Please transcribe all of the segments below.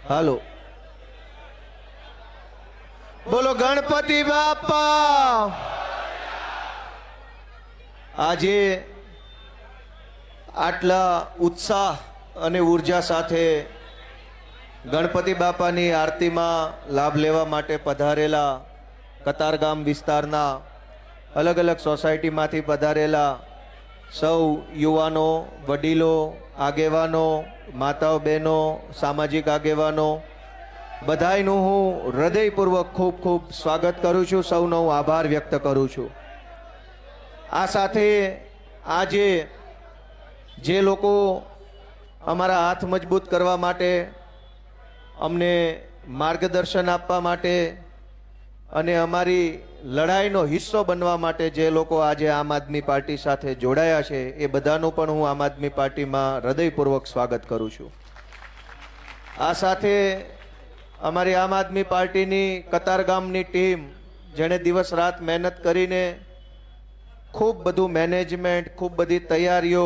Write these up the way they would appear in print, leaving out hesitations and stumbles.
હાલો, બોલો ગણપતિ બાપા। આજે આટલા ઉત્સાહ અને ઉર્જા સાથે ગણપતિ બાપાની આરતીમાં લાભ લેવા માટે પધારેલા કતારગામ વિસ્તારના અલગ અલગ સોસાયટીમાંથી પધારેલા સૌ યુવાનો, વડીલો, આગેવાનો, માતાઓ, બહેનો, સામાજિક આગેવાનો બધાયનું હું હૃદયપૂર્વક ખૂબ ખૂબ સ્વાગત કરું છું, સૌનો હું આભાર વ્યક્ત કરું છું। આ સાથે આજે જે લોકો અમારા હાથ મજબૂત કરવા માટે, અમને માર્ગદર્શન આપવા માટે અને અમારી લડાઈનો હિસ્સો બનવા માટે જે લોકો આજે આમ આદમી પાર્ટી સાથે જોડાયા છે એ બધાનું પણ હું આમ આદમી પાર્ટીમાં હૃદયપૂર્વક સ્વાગત કરું છું। આ સાથે અમારી આમ આદમી પાર્ટીની કતારગામની ટીમ જેણે દિવસ રાત મહેનત કરીને ખૂબ બધું મેનેજમેન્ટ, ખૂબ બધી તૈયારીઓ,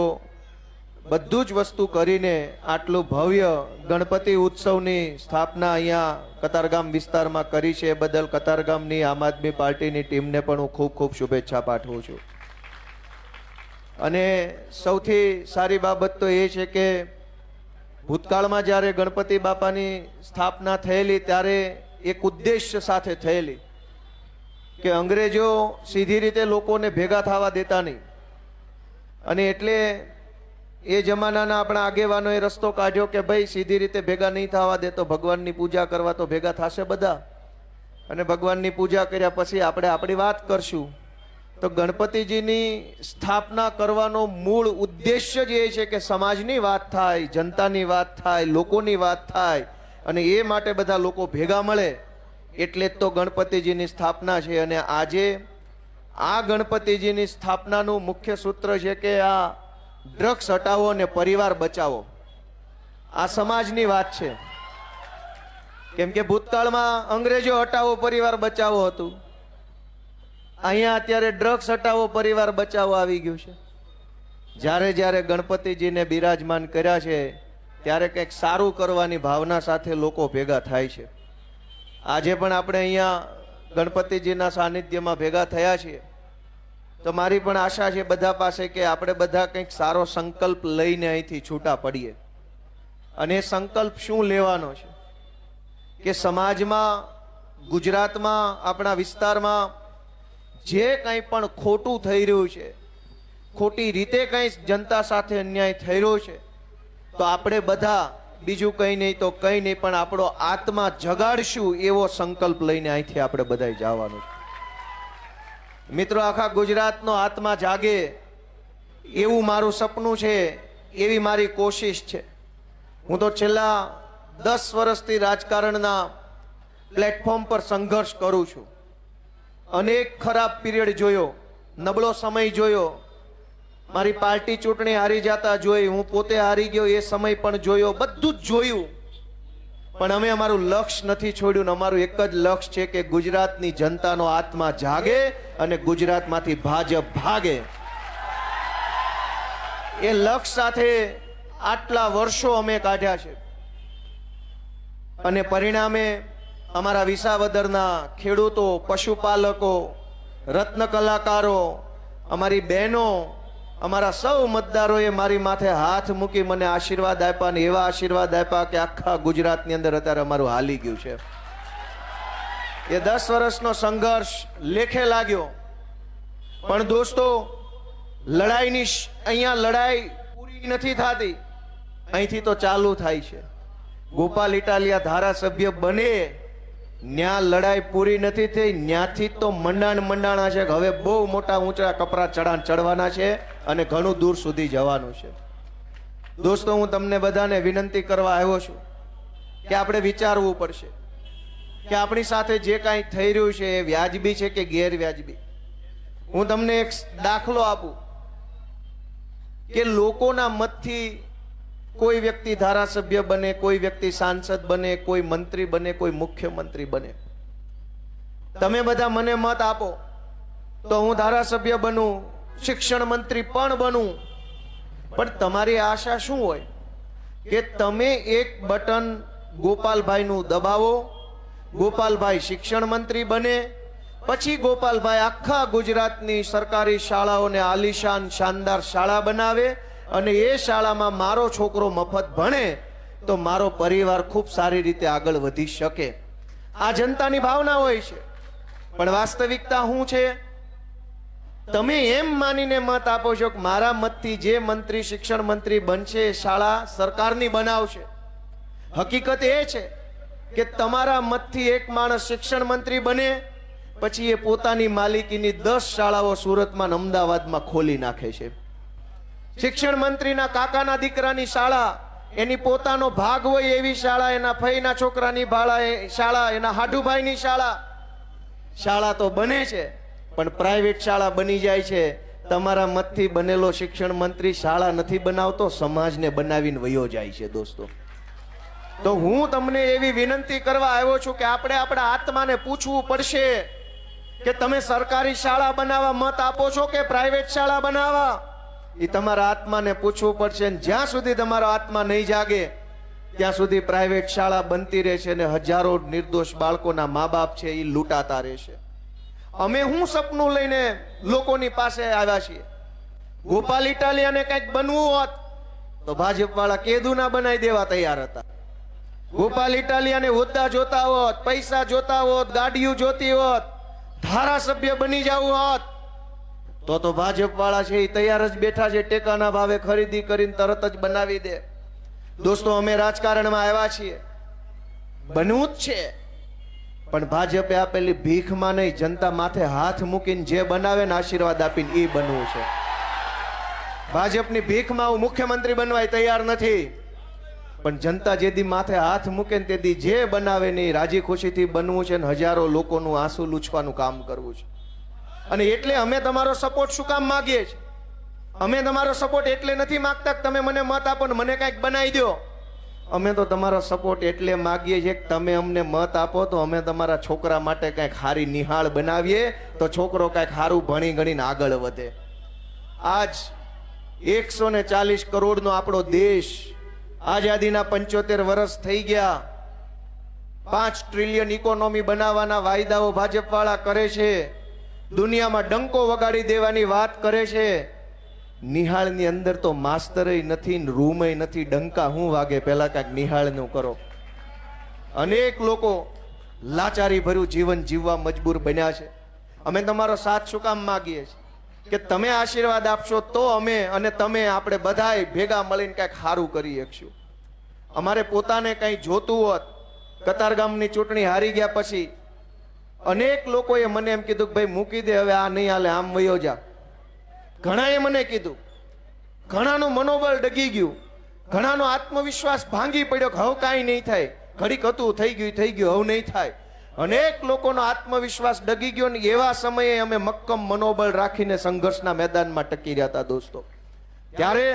બધું જ વસ્તુ કરીને આટલું ભવ્ય ગણપતિ ઉત્સવની સ્થાપના અહીંયા કતારગામ વિસ્તારમાં કરી છે એ બદલ કતારગામની આમ આદમી પાર્ટીની ટીમને પણ હું ખૂબ ખૂબ શુભેચ્છા પાઠવું છું। અને સૌથી સારી બાબત તો એ છે કે ભૂતકાળમાં જ્યારે ગણપતિ બાપાની સ્થાપના થયેલી ત્યારે એક ઉદ્દેશ્ય સાથે થયેલી કે અંગ્રેજો સીધી રીતે લોકોને ભેગા થવા દેતા નહીં, અને એટલે એ જમાનાના આપણા આગેવાનોએ રસ્તો કાઢ્યો કે ભાઈ સીધી રીતે ભેગા નહીં થવા દે તો ભગવાનની પૂજા કરવા તો ભેગા થશે બધા, અને ભગવાનની પૂજા કર્યા પછી આપણે આપણી વાત કરશું। તો ગણપતિજીની સ્થાપના કરવાનો મૂળ ઉદ્દેશ્ય જ એ છે કે સમાજની વાત થાય, જનતાની વાત થાય, લોકોની વાત થાય, અને એ માટે બધા લોકો ભેગા મળે, એટલે જ તો ગણપતિજીની સ્થાપના છે। અને આજે આ ગણપતિજીની સ્થાપનાનું મુખ્ય સૂત્ર છે કે આ ડ્રગ્સ હટાવો અને પરિવાર બચાવો। આ સમાજની વાત છે, કેમ કે ભૂતકાળમાં અંગ્રેજો હટાવો પરિવાર બચાવો હતું, અહીંયા અત્યારે ડ્રગ્સ હટાવો પરિવાર બચાવો આવી ગયું છે। જ્યારે જ્યારે ગણપતિજીને બિરાજમાન કર્યા છે ત્યારે કંઈક સારું કરવાની ભાવના સાથે લોકો ભેગા થાય છે। આજે પણ આપણે અહીંયા ગણપતિજીના સાનિધ્યમાં ભેગા થયા છીએ, તો મારી પણ આશા છે બધા પાસે કે આપણે બધા કંઈક સારો સંકલ્પ લઈને અહીંથી છૂટા પડીએ। અને એ સંકલ્પ શું લેવાનો છે કે સમાજમાં, ગુજરાતમાં, આપણા વિસ્તારમાં જે કંઈ પણ ખોટું થઈ રહ્યું છે, ખોટી રીતે કંઈ જનતા સાથે અન્યાય થઈ રહ્યો છે, તો આપણે બધા બીજું કંઈ નહીં તો કંઈ નહીં પણ આપણો આત્મા જગાડશું એવો સંકલ્પ લઈને અહીંથી આપણે બધાય જવાનું છે। મિત્રો, આખા ગુજરાતનો આત્મા જાગે એવું મારું સપનું છે, એવી મારી કોશિશ છે। હું તો છેલ્લા 10 વર્ષથી રાજકારણના પ્લેટફોર્મ પર સંઘર્ષ કરું છું। અનેક ખરાબ પીરિયડ જોયો, નબળો સમય જોયો, મારી પાર્ટી ચૂંટણી હારી જતા જોઈ, હું પોતે હારી ગયો એ સમય પણ જોયો, બધું જ જોયું, પણ અમે અમારું લક્ષ્ય નથી છોડ્યું। અમારું એક જ લક્ષ્ય છે કે ગુજરાતની જનતાનો આત્મા જાગે અને ગુજરાતમાંથી ભાજપ ભાગે। એ લક્ષ્ય સાથે આટલા વર્ષો અમે કાઢ્યા છે, અને પરિણામે અમારા વિસાવદરના ખેડૂતો, પશુપાલકો, રત્ન કલાકારો, અમારી બહેનો, અમારા સૌ મતદારોએ મારી માથે હાથ મૂકી મને આશીર્વાદ આપ્યા, ને એવા આશીર્વાદ આપ્યા કે આખા ગુજરાતની અંદર અત્યારે અમારું હાલી ગયું છે। એ 10 વર્ષનો સંઘર્ષ લેખે લાગ્યો, પણ દોસ્તો લડાઈની અહીંયા લડાઈ પૂરી નથી થતી, અહીંથી તો ચાલુ થાય છે। ગોપાલ ઇટાલિયા ધારાસભ્ય બને ન્યા લડાઈ પૂરી નથી થઈ, ન્યાથી તો મંડાણા છે, હવે બહુ મોટા ઊંચા કપરા ચડવાના છે અને ઘણું દૂર સુધી જવાનું છે। દોસ્તો, હું તમને બધાને વિનંતી કરવા આવ્યો છું કે આપણે વિચારવું પડશે કે આપણી સાથે જે કાંઈ થઈ રહ્યું છે એ વ્યાજબી છે કે ગેરવ્યાજબી। હું તમને એક દાખલો આપું કે લોકોના મતથી કોઈ વ્યક્તિ ધારાસભ્ય બને, કોઈ વ્યક્તિ સાંસદ બને, કોઈ મંત્રી બને, કોઈ મુખ્યમંત્રી બને। તમે બધા મને મત આપો તો હું ધારાસભ્ય બનું, શિક્ષણ મંત્રી પણ બનું, પણ તમારી આશા શું હોય કે તમે એક બટન ગોપાલભાઈનું દબાવો, ગોપાલભાઈ શિક્ષણ મંત્રી બને, પછી ગોપાલભાઈ આખા ગુજરાતની સરકારી શાળાઓને આલીશાન શાનદાર શાળા બનાવે અને એ શાળામાં મારો છોકરો મફત ભણે તો મારો પરિવાર ખૂબ સારી રીતે આગળ વધી શકે. આ જનતાની ભાવના હોય છે. પણ વાસ્તવિકતા શું છે? તમે એમ માનીને મત આપો છો કે મારા મતથી જે મંત્રી શિક્ષણ મંત્રી બનશે એ શાળા સરકારની બનાવશે. હકીકત એ છે કે તમારા મતથી એક માણસ શિક્ષણ મંત્રી બને, પછી એ પોતાની માલિકીની 10 શાળાઓ સુરતમાં અને અમદાવાદમાં ખોલી નાખે છે. શિક્ષણ મંત્રીના કાકાના દીકરાની શાળા, એની પોતાનો ભાગ હોય એવી શાળા, એના ફઈના છોકરાની શાળા, એના હાડુભાઈની શાળા તો બને છે, પણ પ્રાઇવેટ શાળા બની જાય છે. તમારા મતથી બનેલો શિક્ષણ મંત્રી શાળા નથી બનાવતો, સમાજને બનાવીને વયો જાય છે. દોસ્તો, તો હું તમને એવી વિનંતી કરવા આવ્યો છું કે આપણે આપણા આત્માને પૂછવું પડશે કે તમે સરકારી શાળા બનાવવા મત આપો છો કે પ્રાઇવેટ શાળા બનાવવા? એ તમારા આત્માને પૂછવું પડશે. જ્યાં સુધી તમારો આત્મા નહીં જાગે ત્યાં સુધી પ્રાઇવેટ શાળા બનતી રહેશે અને હજારો નિર્દોષ બાળકોના મા બાપ છે એ લૂંટાતા રહેશે. અમે હું સપનું લઈને લોકોની પાસે આવ્યા છીએ. ગોપાલ ઇટાલિયાને કંઈક બનવું હોત તો ભાજપ વાળા કેદુના બનાવી દેવા તૈયાર હતા. ગોપાલ ઇટાલિયાને હોદ્દા જોતા હોત, પૈસા જોતા હોત, ગાડીઓ જોતી હોત, ધારાસભ્ય બની જવું હોત તો ભાજપ વાળા છે એ તૈયાર જ બેઠા છે. ટેકાના ભાવે ખરીદી કરીને તરત જ બનાવી દે. દોસ્તો, અમે રાજકારણમાં આવ્યા છીએ, બનવું જ છે, પણ ભાજપે આપેલી ભીખમાં નહીં, જનતા માથે હાથ મૂકીને જે બનાવે ને આશીર્વાદ આપીને એ બનવું છે. ભાજપની ભીખમાં હું મુખ્યમંત્રી બનવાય તૈયાર નથી, પણ જનતા જેદી માથે હાથ મૂકે ને તેથી જે બનાવે ને રાજી ખુશીથી બનવું છે ને હજારો લોકોનું આંસુ લૂછવાનું કામ કરવું છે. અને એટલે અમે તમારો સપોર્ટ શું કામ માંગીએ છીએ? અમે તમારો સપોર્ટ એટલે નથી માંગતા કે તમે મને મત આપો ને મને કંઈક બનાવી દો. અમે તો તમારો સપોર્ટ એટલે માંગીએ છીએ કે તમે અમને મત આપો તો અમે તમારા છોકરા માટે કંઈક સારી નિહાળ બનાવીએ તો છોકરો કંઈક સારું ભણી ગણીને આગળ વધે. આજ 140 કરોડનો આપણો દેશ, આઝાદીના 75 વર્ષ થઈ ગયા. 5 ટ્રિલિયન ઇકોનોમી બનાવવાના વાયદાઓ ભાજપ વાળા કરે છે. દુનિયામાં ડંકો વગાડી દેવાની વાત કરે છે. નિહાળની અંદર તો માસ્તરય નથી, રૂમય નથી, ડંકા શું વાગે? પહેલા કાંઈક નિહાળનું કરો. અનેક લોકો લાચારી ભર્યું જીવન જીવવા મજબૂર બન્યા છે. અમે તમારો સાથ શું કામ માંગીએ છીએ કે તમે આશીર્વાદ આપશો તો અમે અને તમે આપણે બધાય ભેગા મળીને કંઈક સારું કરી શકશું. અમારે પોતાને કંઈ જોતું હોત, કતારગામની ચૂંટણી હારી ગયા પછી અનેક લોકોએ મને એમ કીધું કે ભાઈ મૂકી દે, હવે આ નહીં હાલે, આમ વયો જા. ઘણાએ મને કીધું, ઘણાનું મનોબળ ડગી ગયું, ઘણાનો આત્મવિશ્વાસ ભાંગી પડ્યો કે હવે કાંઈ નહીં થાય, ઘડીક હતું થઈ ગયું હવે નહીં થાય. અનેક લોકોનો આત્મવિશ્વાસ ડગી ગયો ને એવા સમયે અમે મક્કમ મનોબળ રાખીને સંઘર્ષના મેદાનમાં ટકી રહ્યા હતા. દોસ્તો, ત્યારે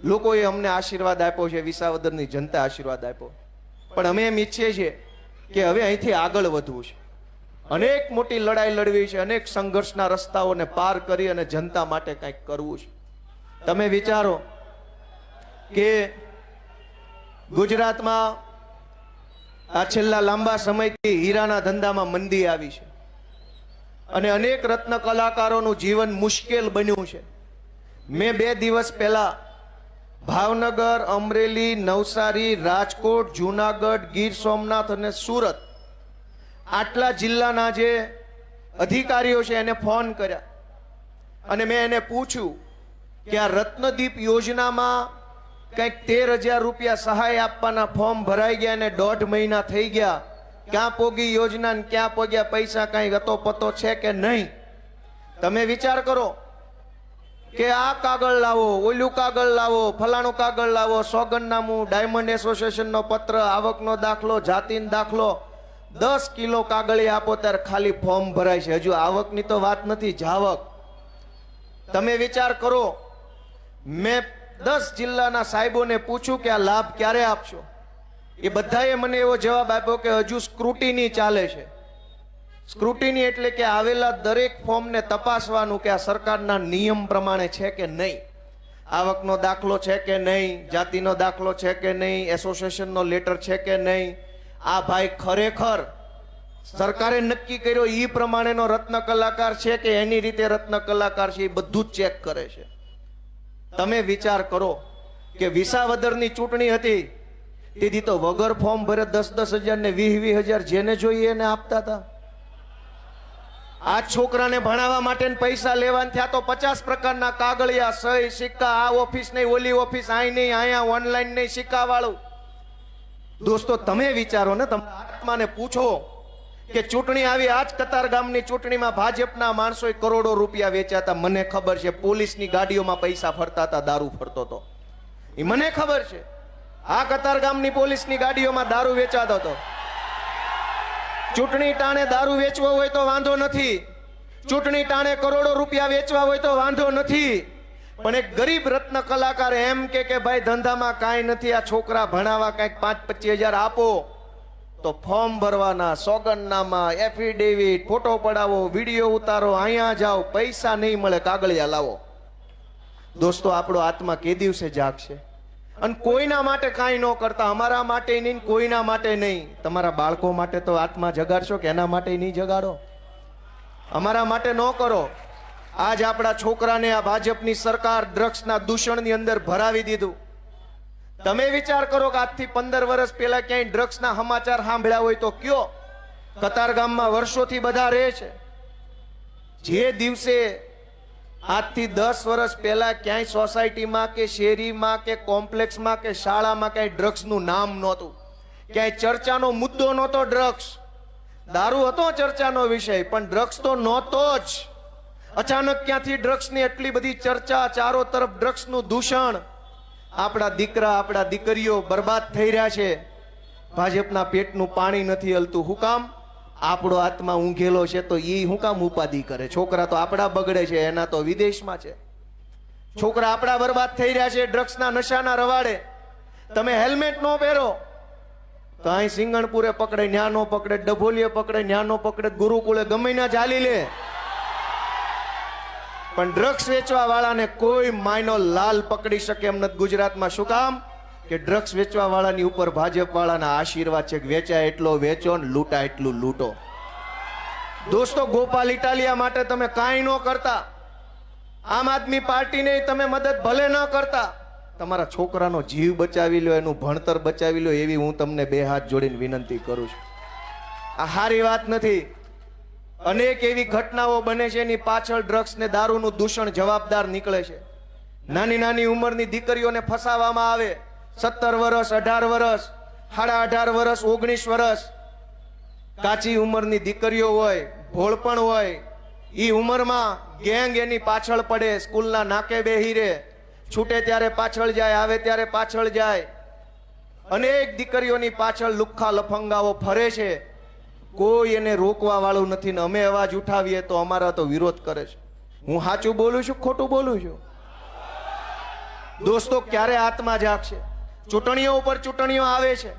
લોકોએ અમને આશીર્વાદ આપ્યો છે, વિસાવદરની જનતા આશીર્વાદ આપ્યો. પણ અમે એમ ઈચ્છીએ છીએ કે હવે અહીંથી આગળ વધવું છે, અનેક મોટી લડાઈ લડવી છે, અનેક સંઘર્ષના રસ્તાઓને પાર કરી અને જનતા માટે કંઈક કરવું છે. તમે વિચારો કે ગુજરાતમાં આ છેલ્લા લાંબા સમયથી હીરાના ધંધામાં મંદી આવી છે અને અનેક રત્ન કલાકારોનું જીવન મુશ્કેલ બન્યું છે. મેં 2 દિવસ પહેલા ભાવનગર, અમરેલી, નવસારી, રાજકોટ, જુનાગઢ, ગીર સોમનાથ અને સુરત આટલા જિલ્લાના જે અધિકારીઓ છે એને ફોન કર્યા અને મેં એને પૂછ્યું કે આ રત્નદીપ યોજનામાં કંઈક 13,000 રૂપિયા સહાય આપવાના ફોર્મ ભરાઈ ગયા અને 1.5 મહિના થઈ ગયા. ક્યાં પોગી યોજના ને ક્યાં પોગ્યા પૈસા? કાંઈ ગતો પતો છે કે નહીં? તમે વિચાર કરો કે આ કાગળ લાવો, ઓલું કાગળ લાવો, ફલાણું કાગળ લાવો, સોગંદનામું, ડાયમંડ એસોસિએશનનો પત્ર, આવકનો દાખલો, જાતિનો દાખલો, 10 કિલો કાગળી આપો ત્યારે ખાલી ફોર્મ ભરાય છે. હજુ આવકની તો વાત નથી, જાવક. તમે વિચાર કરો, મેં 10 જિલ્લાના સાહેબોને પૂછ્યું કે આ લાભ ક્યારે આપશો? એ બધાએ મને એવો જવાબ આપ્યો કે હજુ સ્ક્રુટિની ચાલે છે. સ્ક્રુટિની એટલે કે આવેલા દરેક ફોર્મને તપાસવાનું કે આ સરકારના નિયમ પ્રમાણે છે કે નહીં. આવકનો દાખલો છે કે નહીં, જાતિનો દાખલો છે કે નહીં, એસોસિએશનનો લેટર છે કે નહીં. આ ભાઈ ખરેખર સરકારે નક્કી કર્યો એ પ્રમાણેનો રત્ન કલાકાર છે કે એની રીતે રત્ન કલાકાર છે, એ બધું જ ચેક કરે છે. તમે વિચાર કરો કે વિસાવદરની ચૂંટણી હતી તેથી તો વગર ફોર્મ ભરે 10,000 ને 20,000 જેને જોઈએ એને આપતા હતા. આ છોકરાને ભણાવવા માટે પૈસા લેવાના થયા તો 50 પ્રકારના કાગળિયા, સહી, સિક્કા, આ ઓફિસ નહીં, ઓલી ઓફિસ, અહીં નહીં, અહીંયા ઓનલાઈન નહીં, સિક્કા વાળું. દોસ્તો તમે વિચારો ને, તમારા આત્માને પૂછો કે ચૂંટણી આવી, આજ કતારગામની ચૂંટણીમાં ભાજપના માણસોએ કરોડો રૂપિયા વેચ્યા હતા. મને ખબર છે પોલીસની ગાડીઓમાં પૈસા ફરતા હતા, દારૂ ફરતો હતો, એ મને ખબર છે. આ કતારગામની પોલીસની ગાડીઓમાં દારૂ વેચાતો હતો. ચૂંટણી ટાણે દારૂ વેચવો હોય તો વાંધો નથી, ચૂંટણી ટાણે કરોડો રૂપિયા વેચવા હોય તો વાંધો નથી, પણ એક ગરીબ રત્ન કલાકાર એમ કે ભાઈ ધંધામાં કાંઈ નથી, આ છોકરા ભણાવવા કંઈક 5-25 હજાર આપો, તો ફોર્મ ભરવાના, સોગંદનામા, એફિડેવિટ, ફોટો પડાવો, વિડીયો ઉતારો, અહીંયા જાઓ, પૈસા નહીં મળે, કાગળિયા લાવો. દોસ્તો આપણો આત્મા કે દિવસે જાગશે? અને કોઈના માટે કાંઈ ન કરતા, અમારા માટે નહીં, કોઈના માટે નહીં. તમારા બાળકો માટે તો આત્મા જગાડશો કે એના માટે નહીં જગાડો? અમારા માટે ન કરો. આજ આપણા છોકરાને આ ભાજપની સરકાર ડ્રગ્સના દૂષણની અંદર ભરાવી દીધું. તમે વિચાર કરો કે આજથી 15 વર્ષ પહેલા ક્યાંય ડ્રગ્સના સમાચાર સાંભળ્યા હોય તો કયો? કતારગામમાં વર્ષોથી બધા રહે છે. જે દિવસે આજથી 10 વર્ષ પહેલા ક્યાંય સોસાયટીમાં કે શેરીમાં કે કોમ્પ્લેક્સમાં કે શાળામાં ક્યાંય ડ્રગ્સનું નામ નહોતું, ક્યાંય ચર્ચાનો મુદ્દો નહોતો ડ્રગ્સ. દારૂ હતો ચર્ચાનો વિષય, પણ ડ્રગ્સ તો નહોતો જ. અચાનક ક્યાંથી ડ્રગ્સની એટલી બધી ચર્ચા, ચારો તરફ ડ્રગ્સનું દૂષણ. આપણા દીકરા, આપણા દીકરીઓ બરબાદ થઈ રહ્યા છે. ભાજપના પેટનું પાણી નથી હલતું. શું કામ? આપણો આત્મા ઊંઘેલો છે તો એ શું કામ ઉપાધિ કરે? છોકરા તો આપણા બગડે છે, એના તો વિદેશમાં છે. છોકરા આપણા બરબાદ થઈ રહ્યા છે ડ્રગ્સના નશાના રવાડે. તમે હેલ્મેટ ન પહેરો તો અહીં સિંગણપુરે પકડે, ન્યા નો પકડે, ડભોલીએ પકડે, ન્યા નો પકડે, ગુરુકુળે ગમે ના ચાલી લે. પણ ડ્રગ્સ વેચવા વાળાને કોઈ માયનો લાલ પકડી શકે એમ નથી ગુજરાતમાં. શું કામ? કે ડ્રગ્સ વેચવા વાળાની ઉપર ભાજપ વાળાના આશીર્વાદ છે કે વેચાય એટલો વેચો ને લૂંટાય એટલું લૂંટો. દોસ્તો ગોપાલ ઇટાલિયા માટે તમે કાંઈ ન કરતા, આમ આદમી પાર્ટીને તમે મદદ ભલે ન કરતા, તમારા છોકરાનો જીવ બચાવી લો, એનું ભણતર બચાવી લો, એવી હું તમને 2 હાથ જોડીને વિનંતી કરું છું. આ સારી વાત નથી. અનેક એવી ઘટનાઓ બને છે, એની પાછળ ડ્રગ્સ ને દારૂનું દૂષણ જવાબદાર નીકળે છે. નાની નાની ઉંમરની દીકરીઓને ફસાવવામાં આવે. 17 વર્ષ, 18 વર્ષ, 18.5 વર્ષ, 19 વર્ષ કાચી ઉંમરની દીકરીઓ હોય, ભોળપણ હોય, એ ઉંમરમાં ગેંગ એની પાછળ પડે. સ્કૂલના નાકે બેહી રહે, છૂટે ત્યારે પાછળ જાય, આવે ત્યારે પાછળ જાય. અનેક દીકરીઓની પાછળ લુખ્ખા લફંગાઓ ફરે છે. કોઈ એને રોકવા વાળું નથી ને અમે અવાજ ઉઠાવીએ તો અમારા તો વિરોધ કરે છે. હું સાચું બોલું છું, ખોટું બોલું છું? દોસ્તો ક્યારે આત્મા જાગશે? ચૂંટણીઓ ઉપર ચૂંટણીઓ આવે છે,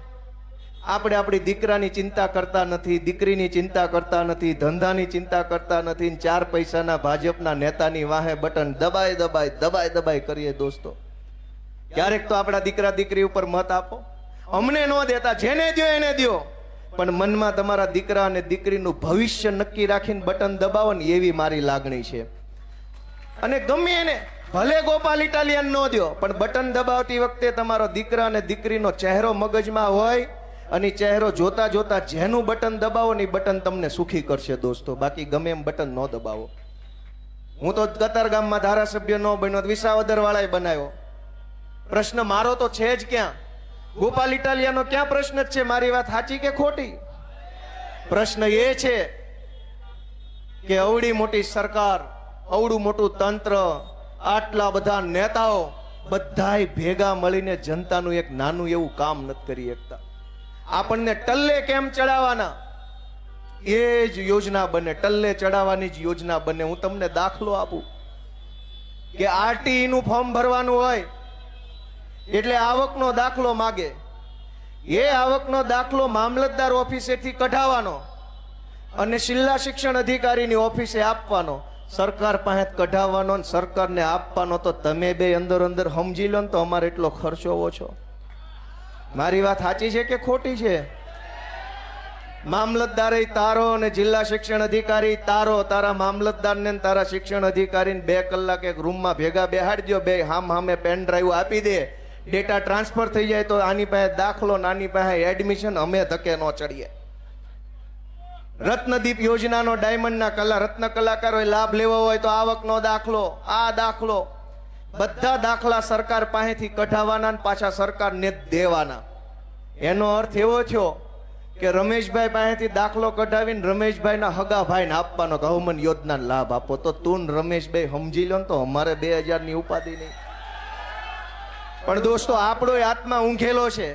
આપણે આપણી દીકરાની ચિંતા કરતા નથી, દીકરીની ચિંતા કરતા નથી, ધંધાની ચિંતા કરતા નથી. 4 પૈસાના ભાજપના નેતાની વાહે બટન દબાઈ કરીએ. દોસ્તો ક્યારેક તો આપણા દીકરા દીકરી ઉપર મત આપો. અમને ન દેતા, જેને દો એને દો, પણ મનમાં તમારા દીકરા અને દીકરીનું ભવિષ્ય નક્કી રાખીને બટન દબાવો ને, એવી મારી લાગણી છે. અને ગમે એને, ભલે ગોપાલ ઇટાલિયન ન દો, પણ બટન દબાવતી વખતે તમારો દીકરા અને દીકરીનો ચહેરો મગજમાં હોય, અને ચહેરો જોતા જોતા જેનું બટન દબાવો ને એ બટન તમને સુખી કરશે. દોસ્તો બાકી ગમે એમ બટન ન દબાવો. હું તો કતારગામમાં ધારાસભ્ય ન બન્યો, વિસાવદર વાળાએ બનાવ્યો. પ્રશ્ન મારો તો છે જ ક્યાં? ગોપાલ ઇટાલિયાનો ક્યાં પ્રશ્ન જ છે? મારી વાત સાચી કે ખોટી? પ્રશ્ન એ છે કે અવડી મોટી સરકાર, અવડું મોટું તંત્ર, આટલા બધા નેતાઓ બધાય ભેગા મળીને જનતાનું એક નાનું એવું કામ નથી કરી શકતા. આપણને ટલ્લે કેમ ચડાવવાના એ જ યોજના બને, ટલ્લે ચડાવવાની જ યોજના બને. હું તમને દાખલો આપું કે આરટીઈ નું ફોર્મ ભરવાનું હોય એટલે આવકનો દાખલો માગે. એ આવકનો દાખલો મામલતદાર ઓફિસેથી કઢાવવાનો અને જિલ્લા શિક્ષણ અધિકારીની ઓફિસે આપવાનો. સરકાર પાસે કઢાવવાનો ને સરકારને આપવાનો, તો તમે બે અંદર અંદર સમજી લો ને તો અમારે એટલો ખર્ચો ઓછો. મારી વાત સાચી છે કે ખોટી છે? મામલતદારે તારો અને જિલ્લા શિક્ષણ અધિકારી તારો, તારા મામલતદારને ને તારા શિક્ષણ અધિકારીને 2 કલાક એક રૂમમાં ભેગા બેહાડી દો, બે હામે પેન ડ્રાઈવ આપી દે, ડેટા ટ્રાન્સફર થઈ જાય તો આની પાસે દાખલો, નાની પાસે એડમિશન, અમે ધકે ન ચડીએ. રત્નદીપ યોજનાનો ડાયમંડના રત્ન કલાકારોએ લાભ લેવો હોય તો આવકનો દાખલો, આ દાખલો, બધા દાખલા સરકાર પાસેથી કઢાવવાના ને પાછા સરકારને દેવાના. એનો અર્થ એવો થયો કે રમેશભાઈ પાસેથી દાખલો કઢાવીને રમેશભાઈના હગા ભાઈને આપવાનો કે હવમન યોજનાનો લાભ આપો. તો તું રમેશભાઈ સમજી લો ને તો અમારે 2000 ની ઉપાધિ નહીં. પણ દોસ્તો, આપણો આત્મા ઊંઘેલો છે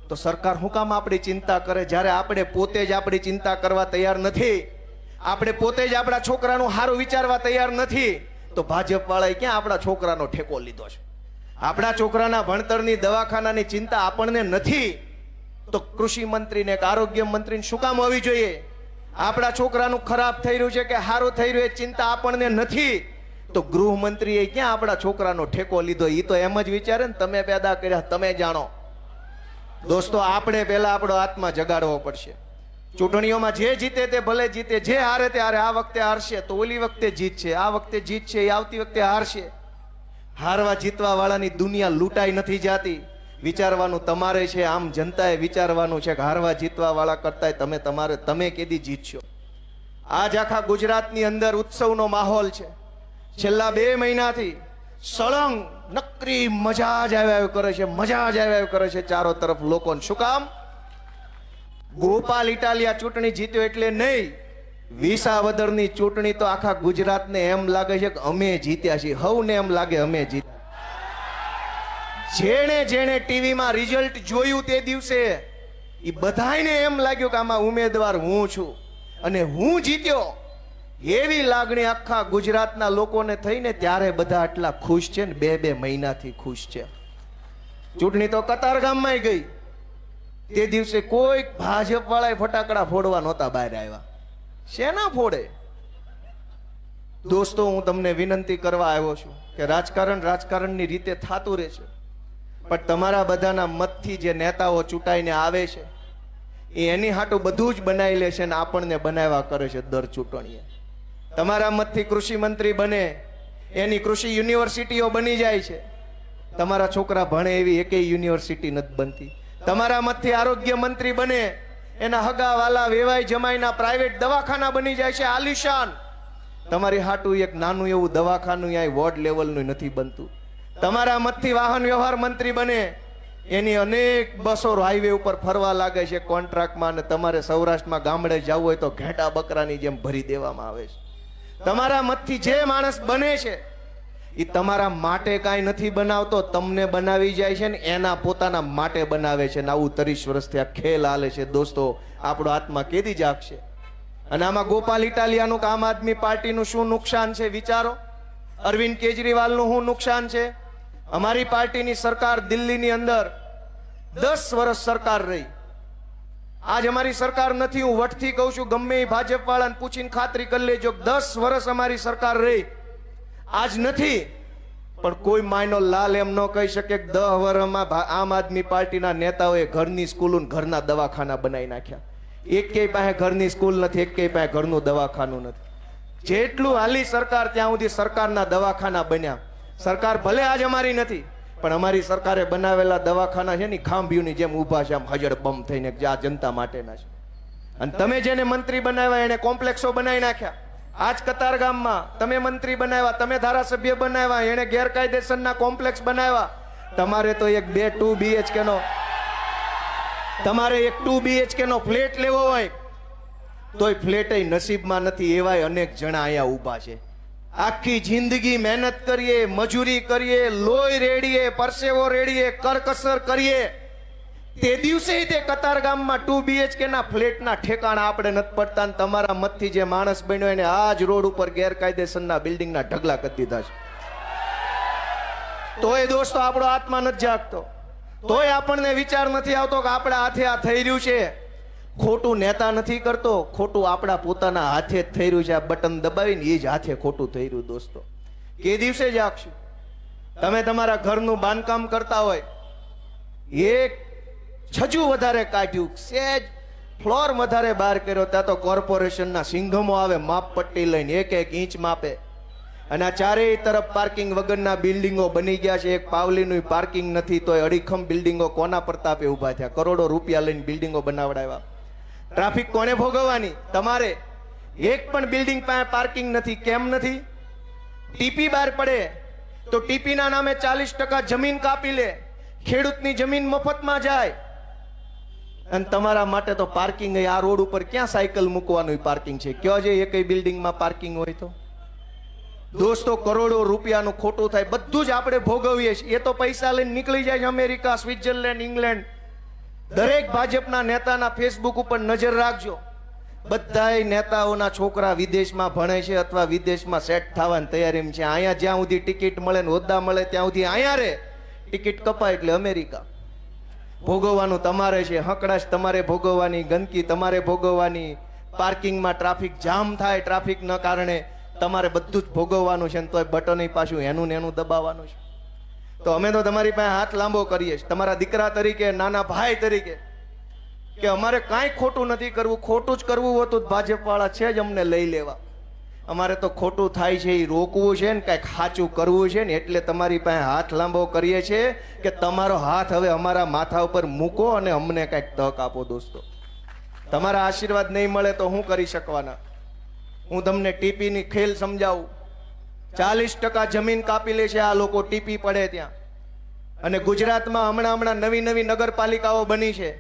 તો સરકાર શું કામ આપણી ચિંતા કરે, જ્યારે આપણે પોતે જ આપણી ચિંતા કરવા તૈયાર નથી, આપણે પોતે જ આપણા છોકરાનું સારું વિચારવા તૈયાર નથી, તો ભાજપ વાળાએ ક્યાં આપણા છોકરાનો ઠેકો લીધો છે? આપણા છોકરાના ભણતરની, દવાખાનાની ચિંતા આપણને નથી, તો કૃષિ મંત્રીને કે આરોગ્ય મંત્રીને શું કામ હોવી જોઈએ? આપણા છોકરાનું ખરાબ થઈ રહ્યું છે કે સારું થઈ રહ્યું એ ચિંતા આપણને નથી, તો ગૃહમંત્રીએ ક્યાં આપણા છોકરાનો ઠેકો લીધો? એ તો એમ જ વિચારે ને તમે પેદા કર્યા તમે જાણો. દોસ્તો, આપણે પહેલા આપણો આત્મા જગાડવો પડશે. ચૂંટણીઓમાં જે જીતે તે ભલે જીતે, જે હારે તે હારે. આ વખતે હારશે તો ઓલી વખતે જીતશે, આ વખતે જીતશે એ આવતી વખતે હારશે. હારવા જીતવા વાળાની દુનિયા લૂંટાઈ નથી જાતી. વિચારવાનું તમારે છે, આમ જનતાએ વિચારવાનું છે કે હારવા જીતવા વાળા કરતા તમે કેદી જીતશો. આજ આખા ગુજરાતની અંદર ઉત્સવનો માહોલ છે. છેલ્લા 2 મહિનાથી સળંગ નકરી મજા જ આવ્યા કરે છે, મજા જ આવ્યા કરે છે ચારો તરફ લોકોને. શું કામ? ગોપાલ ઇટાલિયા ચૂંટણી જીત્યો એટલે નહીં, વિસાવદરની ચૂંટણી તો આખા ગુજરાતને એમ લાગે છે કે અમે જીત્યા છીએ. હવને એમ લાગે અમે જીત્યા. જેણે જેણે ટીવીમાં રિઝલ્ટ જોયું તે દિવસે એ બધાને એમ લાગ્યું કે આમાં ઉમેદવાર હું છું અને હું જીત્યો, એવી લાગણી આખા ગુજરાતના લોકોને થઈને ત્યારે બધા આટલા ખુશ છે ને 2 મહિનાથી ખુશ છે. ચૂંટણી તો કતારગામમાં ગઈ, તે દિવસે કોઈ ભાજપ વાળાએ ફટાકડા ફોડવા નહોતા બહાર આવ્યા. શેના ફોડે? દોસ્તો, હું તમને વિનંતી કરવા આવ્યો છું કે રાજકારણની રીતે થતું રહેશે, પણ તમારા બધાના મતથી જે નેતાઓ ચૂંટાઈને આવે છે એ એની હાટું બધું જ બનાવી લે છે ને આપણને બનાવ્યા કરે છે દર ચૂંટણીએ. તમારા મતથી કૃષિ મંત્રી બને, એની કૃષિ યુનિવર્સિટીઓ બની જાય છે. તમારા છોકરા ભણે એવી એકેય યુનિવર્સિટી નથી બનતી. તમારા મતથી આરોગ્ય મંત્રી બને, એના હગા વાલા વેવાઈ જમાઈના પ્રાઇવેટ દવાખાના બની જાય છે આલિશાન. તમારી હાટું એક નાનું એવું દવાખાનું અહીં વોર્ડ લેવલનું નથી બનતું. તમારા મતથી વાહન વ્યવહાર મંત્રી બને, એની અનેક બસો હાઈવે ઉપર ફરવા લાગે છે કોન્ટ્રાક્ટમાં, અને તમારે સૌરાષ્ટ્રમાં ગામડે જવું હોય તો ઘેટા બકરાની જેમ ભરી દેવામાં આવે છે. તમારા મતથી જે માણસ બને છે એ તમારા માટે કાંઈ નથી બનાવતો, તમને બનાવી જાય છે ને એના પોતાના માટે બનાવે છે. ને આવું 30 વર્ષથી આ ખેલ હાલે છે. દોસ્તો, આપણો આત્મા કેદી જાગશે? અને આમાં ગોપાલ ઇટાલિયાનું આમ આદમી પાર્ટીનું શું નુકસાન છે વિચારો. અરવિંદ કેજરીવાલનું શું નુકસાન છે? અમારી પાર્ટીની સરકાર દિલ્હીની અંદર 10 વર્ષ સરકાર રહી. આજ અમારી સરકાર નથી. હું વટથી કહું છું, ગમે એ ભાજપ વાળાને પૂછીને ખાતરી કરી લેજો, 10 વર્ષ અમારી સરકાર રહી. આજ નથી, પણ કોઈ માયનો લાલ એમ ન કહી શકે કે 10 વર્ષમાં આમ આદમી પાર્ટીના નેતાઓએ ઘરની સ્કૂલો, ઘરના દવાખાના બનાવી નાખ્યા. એકેય પાસે ઘરની સ્કૂલ નથી, એકેય પાસે ઘરનું દવાખાનું નથી. જેટલું હાલી સરકાર ત્યાં સુધી સરકારના દવાખાના બન્યા. સરકાર ભલે આજ અમારી નથી, પણ અમારી સરકારે બનાવેલા દવાખાના છે ને ખાંભીઓની જેમ ઊભા છે, આમ હજડ બમ થઈને, જે આ જનતા માટેના છે. અને તમે જેને મંત્રી બનાવ્યા એને કોમ્પ્લેક્સો બનાવી નાખ્યા. આજ કતારગામમાં તમે મંત્રી બનાવ્યા, તમે ધારાસભ્ય બનાવ્યા, એને ગેરકાયદેસરના કોમ્પ્લેક્સ બનાવ્યા. તમારે તો એક 2 BHK નો તમારે એક 2 BHK નો ફ્લેટ લેવો હોય તોય ફ્લેટ નસીબમાં નથી. એવાય અનેક જણા અહીંયા ઊભા છે. આખી જિંદગી મહેનત કરીએ, મજૂરી કરીએ, લોહી રેડીએ, પરસેવો રેડીએ, કરકસર કરીએ, તે દિવસે તે કતારગામમાં 2 BHK ના ફ્લેટના ઠેકાણા આપણે નથી પડતા. તમારા મતથી જે માણસ બન્યો એને આજ રોડ ઉપર ગેરકાયદેસરના બિલ્ડિંગના ઢગલા કરી દીધા છે. તોય દોસ્તો આપણો આત્મા નથી જાગતો, તોય આપણને વિચાર નથી આવતો કે આપણે હાથે આ થઈ રહ્યું છે. ખોટું નેતા નથી કરતો, ખોટું આપણા પોતાના હાથે જ થઈ રહ્યું છે. આ બટન દબાવીને એ જ હાથે ખોટું થઈ રહ્યું. દોસ્તો, કે દિવસે જાગશું? તમે તમારા ઘરનું બાંધકામ કરતા હોય, એક છજુ વધારે કાઢ્યું, સેજ ફ્લોર વધારે બહાર કર્યો, ત્યાં તો કોર્પોરેશનના સિંઘમો આવે માપ પટ્ટી લઈને, એક એક ઇંચ માપે. અને આ ચારેય તરફ પાર્કિંગ વગરના બિલ્ડિંગો બની ગયા છે. એક પાવલીનું પાર્કિંગ નથી, તોય અડીખમ બિલ્ડિંગો કોના પ્રતાપે ઊભા થયા. કરોડો રૂપિયા લઈને બિલ્ડિંગો બનાવડાવ્યા. ટ્રાફિક કોને ભોગવવાની? તમારે. એક પણ બિલ્ડિંગ પાસે પાર્કિંગ નથી. કેમ નથી? ટીપી બહાર પડે તો ટીપીના નામે 40% જમીન કાપી લે. ખેડૂતની જમીન મફતમાં જાય. અને તમારા માટે તો પાર્કિંગ, આ રોડ ઉપર ક્યાં સાયકલ મૂકવાનું પાર્કિંગ છે? કયો છે એકય બિલ્ડિંગમાં પાર્કિંગ હોય તો? દોસ્તો, કરોડો રૂપિયાનું ખોટું થાય. બધું જ આપણે ભોગવીએ છીએ. એ તો પૈસા લઈને નીકળી જાય છે અમેરિકા, સ્વિટ્ઝરલેન્ડ, ઇંગ્લેન્ડ. દરેક ભાજપના નેતાના ફેસબુક ઉપર નજર રાખજો. બધાય નેતાઓના છોકરા વિદેશમાં ભણે છે અથવા વિદેશમાં સેટ થવાની તૈયારીમાં છે. અહીંયા જ્યાં સુધી ટિકિટ મળે ને હોદ્દા મળે ત્યાં સુધી અહીંયા રે. ટિકિટ કપાય એટલે અમેરિકા. ભોગવવાનું તમારે છે. હકડાશ તમારે ભોગવવાની, ગંદકી તમારે ભોગવવાની, પાર્કિંગમાં ટ્રાફિક જામ થાય ટ્રાફિકના કારણે તમારે બધું જ ભોગવવાનું છે. તોય બટન પાછું એનું ને એનું દબાવવાનું છે. તો અમે તો તમારી પાસે હાથ લાંબો કરીએ છીએ, તમારા દીકરા તરીકે, નાના ભાઈ તરીકે, કે અમારે કાંઈ ખોટું નથી કરવું. ખોટું જ કરવું હોતું ભાજપ વાળા છે જ અમને લઈ લેવા. અમારે તો ખોટું થાય છે એ રોકવું છે ને કાંઈક સાચું કરવું છે ને, એટલે તમારી પાસે હાથ લાંબો કરીએ છીએ કે તમારો હાથ હવે અમારા માથા ઉપર મૂકો અને અમને કાંઈક તક આપો. દોસ્તો, તમારા આશીર્વાદ નહીં મળે તો હું કરી શકવાના? હું તમને ટીપીની ખેલ સમજાવું. 40% જમીન કાપી લે છે આ લોકો ટીપી પડે ત્યાં. અને ગુજરાતમાં હમણાં નવી નગરપાલિકાઓ બની છે.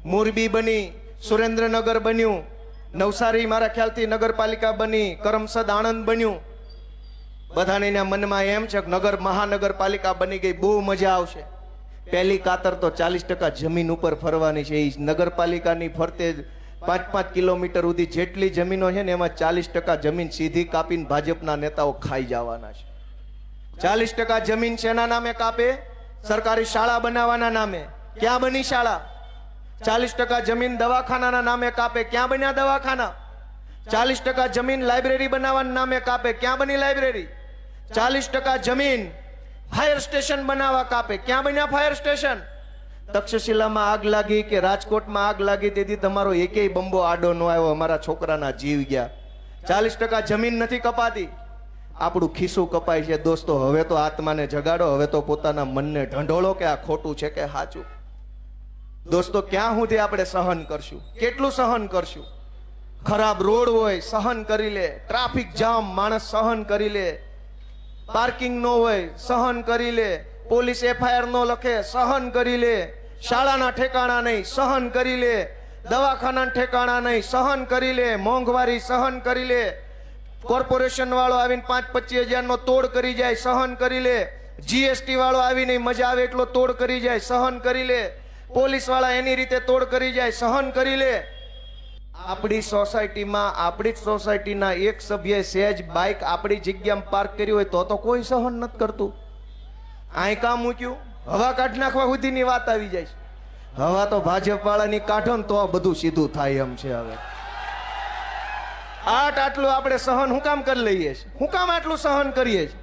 મોરબી બની, સુરેન્દ્રનગર બન્યું, નવસારી મારા ખ્યાલથી નગરપાલિકા બની, કરમસદ આણંદ બન્યું. બધાને મનમાં એમ છે કે મહાનગરપાલિકા બની ગઈ, બહુ મજા આવશે. પહેલી કાતર તો 40% જમીન ઉપર ફરવાની છે. એ નગરપાલિકાની ફરતે 5-5 કિલોમીટર સુધી જેટલી જમીનો છે ને એમાં 40% જમીન સીધી કાપીને ભાજપના નેતાઓ ખાઈ જવાના છે. 40% જમીન શેના નામે કાપે? સરકારી શાળા બનાવવાના નામે. ક્યાં બની શાળા? 40% જમીન દવાખાનાના નામે કાપે. ક્યાં બન્યા દવાખાના? 40% જમીન લાઇબ્રેરી બનાવવાના નામે કાપે. ક્યાં બની લાઇબ્રેરી? 40% જમીન ફાયર સ્ટેશન બનાવવા કાપે. ક્યાં બન્યા ફાયર સ્ટેશન? તક્ષશિલામાં આગ લાગી કે રાજકોટમાં આગ લાગી તેથી તમારો એકેય બંબો આડો ન આવ્યો, અમારા છોકરાના જીવ ગયા. 40% જમીન નથી કપાતી. આપણું ખિસ્સું કપાય છે. દોસ્તો, હવે તો આત્માને જગાડો, હવે તો પોતાના મનને ઢંઢોળો કે આ ખોટું છે કે સાચું. દોસ્તો, ક્યાં સુધી આપણે સહન કરશું? કેટલું સહન કરશું? ખરાબ રોડ હોય સહન કરી લે, ટ્રાફિક જામ માણસ સહન કરી લે, પાર્કિંગ નો હોય સહન કરી લે, પોલીસ FIR નો લખે સહન કરી લે, શાળાના ઠેકાણા નહીં સહન કરી લે, દવાખાના ઠેકાણા નહીં સહન કરી લે, મોંઘવારી સહન કરી લે, કોર્પોરેશન વાળો આવીને 5-25 હજારનો તોડ કરી જાય સહન કરી લે, GST વાળો આવીને મજા આવે એટલો તોડ કરી જાય સહન કરી લે, પોલીસ વાળા એની રીતે તોડ કરી જાય સહન કરી લે. આપણી સોસાયટીમાં આપણી જ સોસાયટીના એક સભ્યએ સહેજ બાઇક આપણી જગ્યામાં પાર્ક કરી હોય તો કોઈ સહન નથી કરતું. આય કામ મૂક્યું, હવા કાઢ નાખવા સુધીની વાત આવી જાય છે. હવા તો ભાજપ વાળાની કાઢો ને તો બધું સીધું થાય એમ છે. હવે આટલું આપણે સહન હું કામ કરી લઈએ છીએ? હું કામ આટલું સહન કરીએ છીએ?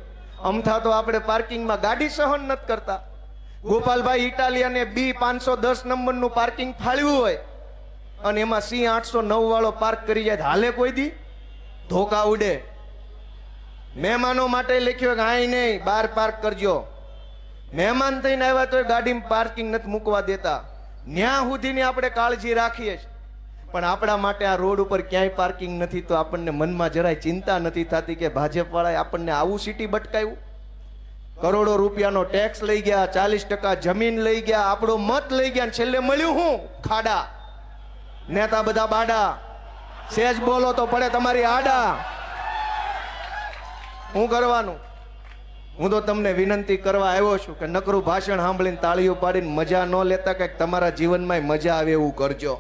અમથા તો આપણે પાર્કિંગમાં ગાડી સહન નથી કરતા. ગોપાલભાઈ ઇટાલિયાને B510 નંબરનું પાર્કિંગ ફાળવ્યું હોય અને એમાં C809 વાળો પાર્ક કરી જાય હાલે કોઈ દી? ધોકા ઉડે. મહેમાનો માટે લખ્યું કે આય નહીં બહાર પાર્ક કરજો. મહેમાન થઈને આવ્યા તો ગાડીમાં પાર્કિંગ નથી મૂકવા દેતા. ન્યા સુધીની આપણે કાળજી રાખીએ છીએ, પણ આપણા માટે આ રોડ ઉપર ક્યાંય પાર્કિંગ નથી. તો આપણને મનમાં જરાય ચિંતા નથી થતી કે ભાજપ વાળાએ આપણને આવું સિટી બટકાયું. કરોડો રૂપિયાનો ટેક્સ લઈ ગયા, 40% જમીન લઈ ગયા, આપણો મત લઈ ગયા, છેલ્લે મળ્યું હું? ખાડા. નેતા બધા બાડા, સેજ બોલો તો પડે તમારી આડા. હું કરવાનું? હું તો તમને વિનંતી કરવા આવ્યો છું કે નકરું ભાષણ સાંભળીને તાળીઓ પાડીને મજા ન લેતા, કંઈક તમારા જીવનમાં મજા આવે એવું કરજો.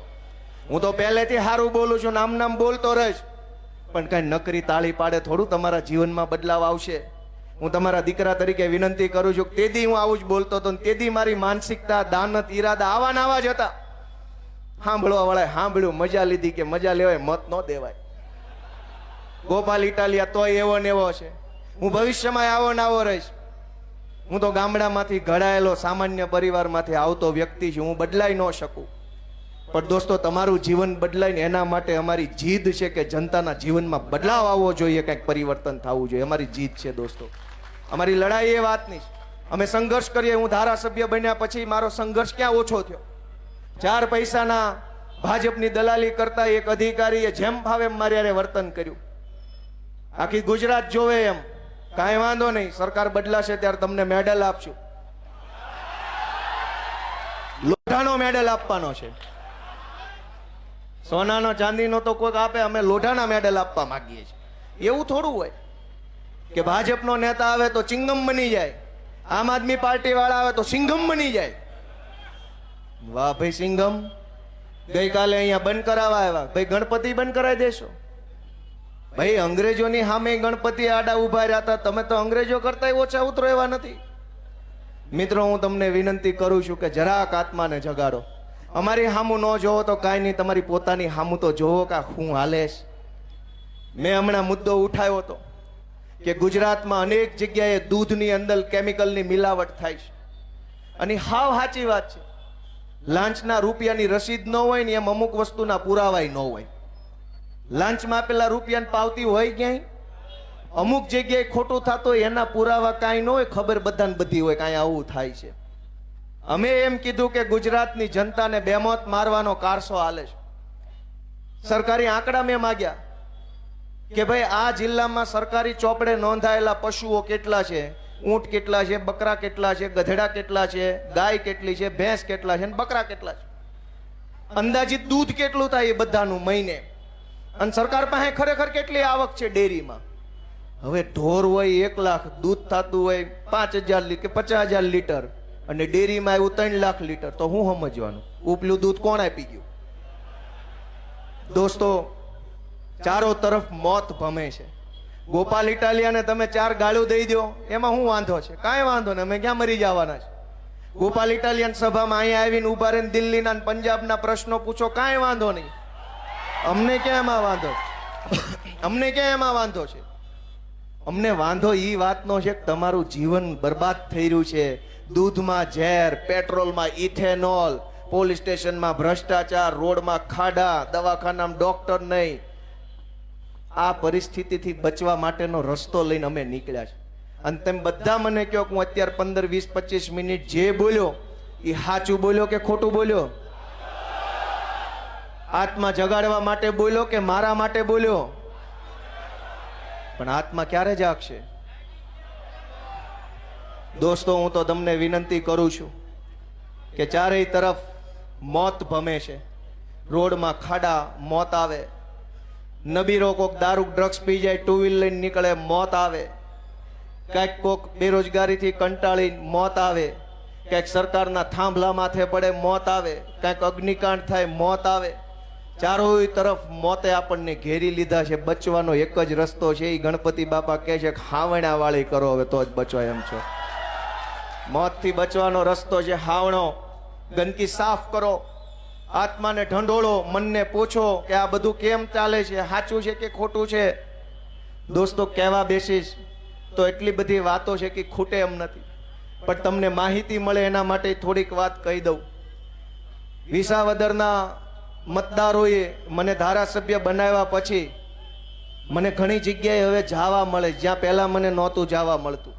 હું તો પહેલેથી સારું બોલું છું, નામ બોલતો રહીશ, પણ કઈ નકરી તાળી પાડે થોડું તમારા જીવનમાં બદલાવ આવશે. હું તમારા દીકરા તરીકે વિનંતી કરું છું. તેથી હું આવું જ બોલતો હતો, તેથી મારી માનસિકતા, દાનત, ઈરાદા આવા જ હતા. સાંભળવા વાળા સાંભળ્યું, મજા લીધી કે મજા લેવાય, મત ન દેવાય. ગોપાલ ઇટાલિયા તોય એવો ને એવો છે. હું ભવિષ્યમાં આવો ને આવો રહીશ. હું તો ગામડામાંથી ઘડાયેલો સામાન્ય પરિવારમાંથી આવતો વ્યક્તિ છું. હું બદલાઈ ન શકું. પણ દોસ્તો, તમારું જીવન બદલાય ને એના માટે અમારી જીદ છે કે જનતાના જીવનમાં બદલાવ આવવો જોઈએ, કંઈક પરિવર્તન થવું જોઈએ. અમારી જીદ છે દોસ્તો. અમારી લડાઈ એ વાતની છે. અમે સંઘર્ષ કરીએ. હું ધારાસભ્ય બન્યા પછી મારો સંઘર્ષ ક્યાં ઓછો થયો? 4 પૈસાના ભાજપની દલાલી કરતા એક અધિકારીએ જેમ ફાવે એમ મારી હારે વર્તન કર્યું. આખી ગુજરાત જોવે એમ. કાંઈ વાંધો નહીં, સરકાર બદલાશે ત્યારે તમને મેડલ આપશું. લોઢાનો મેડલ આપવાનો છે. સોનાનો ચાંદીનો તો કોઈક આપે, અમે લોઢાના મેડલ આપવા માંગીએ છીએ. એવું થોડું હોય કે ભાજપનો નેતા આવે તો ચિંગમ બની જાય, આમ આદમી પાર્ટી વાળા આવે તો સિંઘમ બની જાય. વાહ ભાઈ સિંઘમ, ગઈકાલે અહીંયા બંધ કરાવવા આવ્યા. ભાઈ ગણપતિ બંધ કરાવી દેશો? ભાઈ અંગ્રેજોની સામે ગણપતિ આડા ઉભા રહ્યા હતા. તમે તો અંગ્રેજો કરતા ઓછા ઉતરો એવા નથી. મિત્રો, હું તમને વિનંતી કરું છું કે જરાક આત્માને જગાડો. અમારી સામું ન જોવો તો કાંઈ નહીં, તમારી પોતાની સામું તો જોવો કે હું હાલેશ. મેં હમણાં મુદ્દો ઉઠાવ્યો હતો કે ગુજરાતમાં અનેક જગ્યાએ દૂધની અંદર કેમિકલની મિલાવટ થાય છે. અને હાવ સાચી વાત છે. લાંચના રૂપિયાની રસીદ ન હોય ને એમ અમુક વસ્તુના પુરાવાય ન હોય. લાંચમાં આપેલા રૂપિયાની પાવતી હોય ક્યાંય? અમુક જગ્યાએ ખોટું થતું હોય એના પુરાવા કાંઈ ન હોય, ખબર બધાને બધી હોય કાંઈ આવું થાય છે. અમે એમ કીધું કે ગુજરાતની જનતાને બેમોત મારવાનો કારસો હાલે છે. સરકારી આંકડા મેં માગ્યા કે ભાઈ આ જિલ્લામાં સરકારી ચોપડે નોંધાયેલા પશુઓ કેટલા છે, ઊંટ કેટલા છે, બકરા કેટલા છે, ગધેડા કેટલા છે, ગાય કેટલી છે, ભેંસ કેટલા છે, બકરા કેટલા છે, અંદાજિત દૂધ કેટલું થાય એ બધાનું મહિને, અને સરકાર પાસે ખરેખર કેટલી આવક છે ડેરીમાં. હવે ઢોર હોય 1 લાખ, દૂધ થતું હોય 5,000 કે 50,000 લીટર, અને ડેરીમાં આવ્યું 3 લાખ લીટર, તો હું સમજવાનું ઉપલું દૂધ કોણ આપી ગયું? દોસ્તો, ચારો તરફ મોત ભમે છે. ગોપાલ ઇટાલિયાને તમે 4 ગાળું દઈ દો, એમાં શું વાંધો છે? કાંઈ વાંધો નહીં, અમે ક્યાં મરી જવાના છે? ગોપાલ ઇટાલિયન સભામાં અહીંયા આવીને ઉભા રહીને દિલ્હીના પંજાબના પ્રશ્નો પૂછો, કાંઈ વાંધો નહીં. અમને ક્યાં એમાં વાંધો? અમને ક્યાં એમાં વાંધો છે? અમને વાંધો એ વાતનો છે કે તમારું જીવન બરબાદ થઈ રહ્યું છે. દૂધમાં ઝેર, પેટ્રોલમાં ઇથેનોલ, પોલીસ સ્ટેશનમાં ભ્રષ્ટાચાર, રોડમાં ખાડા, દવાખાનામાં ડોક્ટર નહીં. આ પરિસ્થિતિથી બચવા માટેનો રસ્તો લઈને અમે નીકળ્યા છે. અને તેમ બધા મને કહો કે હું અત્યારે 15, 20, 25 મિનિટ જે બોલ્યો એ સાચું બોલ્યો કે ખોટું બોલ્યો? આત્મા જગાડવા માટે બોલ્યો કે મારા માટે બોલ્યો? પણ આત્મા ક્યારે જાગશે? દોસ્તો, હું તો તમને વિનંતી કરું છું કે ચારેય તરફ મોત ભમે છે. રોડમાં ખાડા, મોત આવે. નબીરો કોક દારૂ ડ્રગ્સ પી જાય, 2 વ્હીલ લઈને નીકળે, મોત આવે. ક્યાંક કોક બેરોજગારીથી કંટાળી મોત આવે. ક્યાંક સરકારના થાંભલા માથે પડે, મોત આવે. ક્યાંક અગ્નિકાંડ થાય, મોત આવે. ચારોય તરફ મોતે આપણને ઘેરી લીધા છે. બચવાનો એક જ રસ્તો છે. એ ગણપતિ બાપા કહે છે કે હાવણા વાળી કરો, હવે તો જ બચો એમ છો. મોતથી બચવાનો રસ્તો છે હાવણો. ગંદકી સાફ કરો, આત્માને ઢંઢોળો, મનને પૂછો કે આ બધું કેમ ચાલે છે, સાચું છે કે ખોટું છે. દોસ્તો, કહેવા બેસીશ તો એટલી બધી વાતો છે કે ખૂટે એમ નથી, પણ તમને માહિતી મળે એના માટે થોડીક વાત કહી દઉં. વિસાવદરના મતદારોએ મને ધારાસભ્ય બનાવ્યા પછી મને ઘણી જગ્યાએ હવે જવા મળે, જ્યાં પહેલા મને નહોતું જવા મળતું.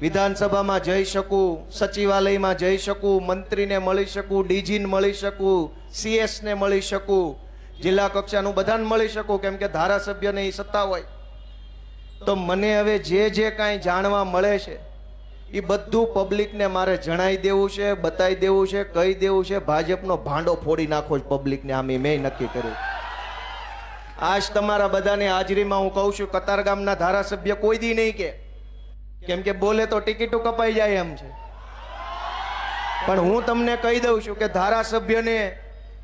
વિધાનસભામાં જઈ શકું, સચિવાલયમાં જઈ શકું, મંત્રીને મળી શકું, ડીજીને મળી શકું, CS ને મળી શકું, જિલ્લા કક્ષાનું બધાને મળી શકું, કેમ કે ધારાસભ્યને એ સત્તા હોય. તો મને હવે જે કાંઈ જાણવા મળે છે એ બધું પબ્લિકને મારે જણાવી દેવું છે, બતાવી દેવું છે, કહી દેવું છે. ભાજપનો ભાંડો ફોડી નાખો છે પબ્લિકને, આમ મેં નક્કી કર્યું. આજ તમારા બધાની હાજરીમાં હું કહું છું, કતારગામના ધારાસભ્ય કોઈ દી નહીં કે, કેમ કે બોલે તો ટિકિટો કપાઈ જાય એમ છે. પણ હું તમને કહી દઉં છું કે ધારાસભ્યને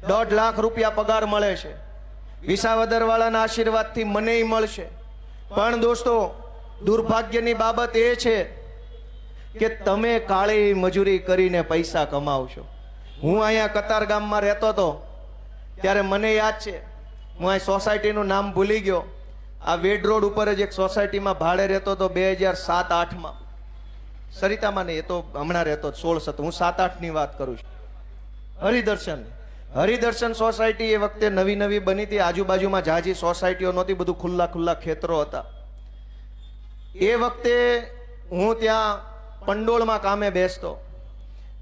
1.5 લાખ રૂપિયા પગાર મળે છે. વિસાવદર વાળાના આશીર્વાદથી મને મળશે. પણ દોસ્તો, દુર્ભાગ્યની બાબત એ છે કે તમે કાળી મજૂરી કરીને પૈસા કમાવશો. હું અહીંયા કતારગામમાં રહેતો હતો ત્યારે મને યાદ છે, હું આ સોસાયટીનું નામ ભૂલી ગયો, આ વેડ રોડ ઉપર જ એક સોસાયટીમાં ભાડે રહેતો હતો 2007-8માં. સરિતામાં નહીં, એ તો હમણાં રહેતો 16-17, હું 7-8ની વાત કરું છું. હરિદર્શન સોસાયટી એ વખતે નવી બની હતી, આજુબાજુમાં જાજી સોસાયટીઓ નહોતી, બધું ખુલ્લા ખેતરો હતા. એ વખતે હું ત્યાં પંડોળમાં કામે બેસતો,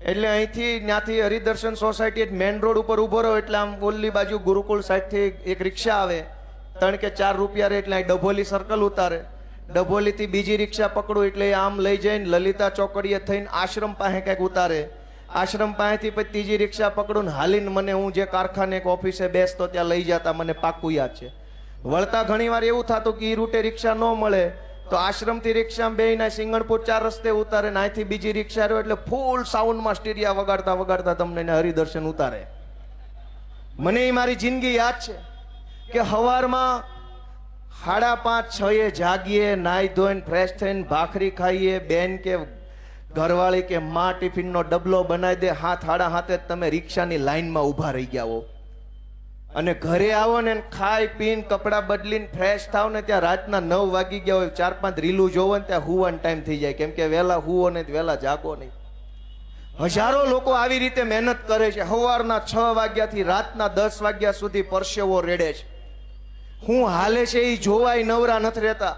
એટલે અહીંથી ત્યાંથી હરિદર્શન સોસાયટી મેઇન રોડ ઉપર ઉભો રહ્યો એટલે આમ ઓલી બાજુ ગુરુકુળ સાઈડથી એક રિક્ષા આવે, 3 કે 4 રૂપિયા રે, એટલે અહીં ડભોલી સર્કલ ઉતારે, ડભોલીથી બીજી રિક્ષા પકડું એટલે આમ લઈ જઈને લલિતા ચોકડીએ થઈને આશ્રમ પાસે કંઈક ઉતારે, આશ્રમ પાસેથી પછી ત્રીજી રિક્ષા પકડું ને હાલીને મને હું જે કારખાને એક ઓફિસે બેસતો ત્યાં લઈ જતા, મને પાક્કું યાદ છે. વળતા ઘણીવાર એવું થતું કે એ રૂટે રિક્ષા ન મળે તો આશ્રમથી રિક્ષામાં બેહીને સિંગણપુર 4 રસ્તે ઉતારે ને અહીંથી બીજી રિક્ષા રહ્યો એટલે ફૂલ સાઉન્ડમાં સ્ટીરિયા વગાડતા તમને એને હરિદર્શન ઉતારે. મને એ મારી જિંદગી યાદ છે કે સવારમાં 5:30-6 જાગીએ, નાહી ધોઈને ફ્રેશ થઈને ભાખરી ખાઈએ, બેન કે ઘરવાળી કે માં ટિફિનનો ડબલો બનાવી દે, 7:30 તમે રિક્ષાની લાઈનમાં ઊભા રહી ગયા હો અને ઘરે આવો ને ખાઈ પીને કપડાં બદલીને ફ્રેશ થાવ ને ત્યાં રાતના 9 વાગી ગયા હોય, 4-5 રીલું જોવો ને ત્યાં હુવાનો ટાઈમ થઈ જાય, કેમ કે વહેલા હુવો ને વહેલા જાગો નહીં. હજારો લોકો આવી રીતે મહેનત કરે છે, સવારના 6 વાગ્યાથી રાતના 10 વાગ્યા સુધી પરસેવો રેડે છે. હું હાલે છે એ જોવાય નવરા નથી રહેતા,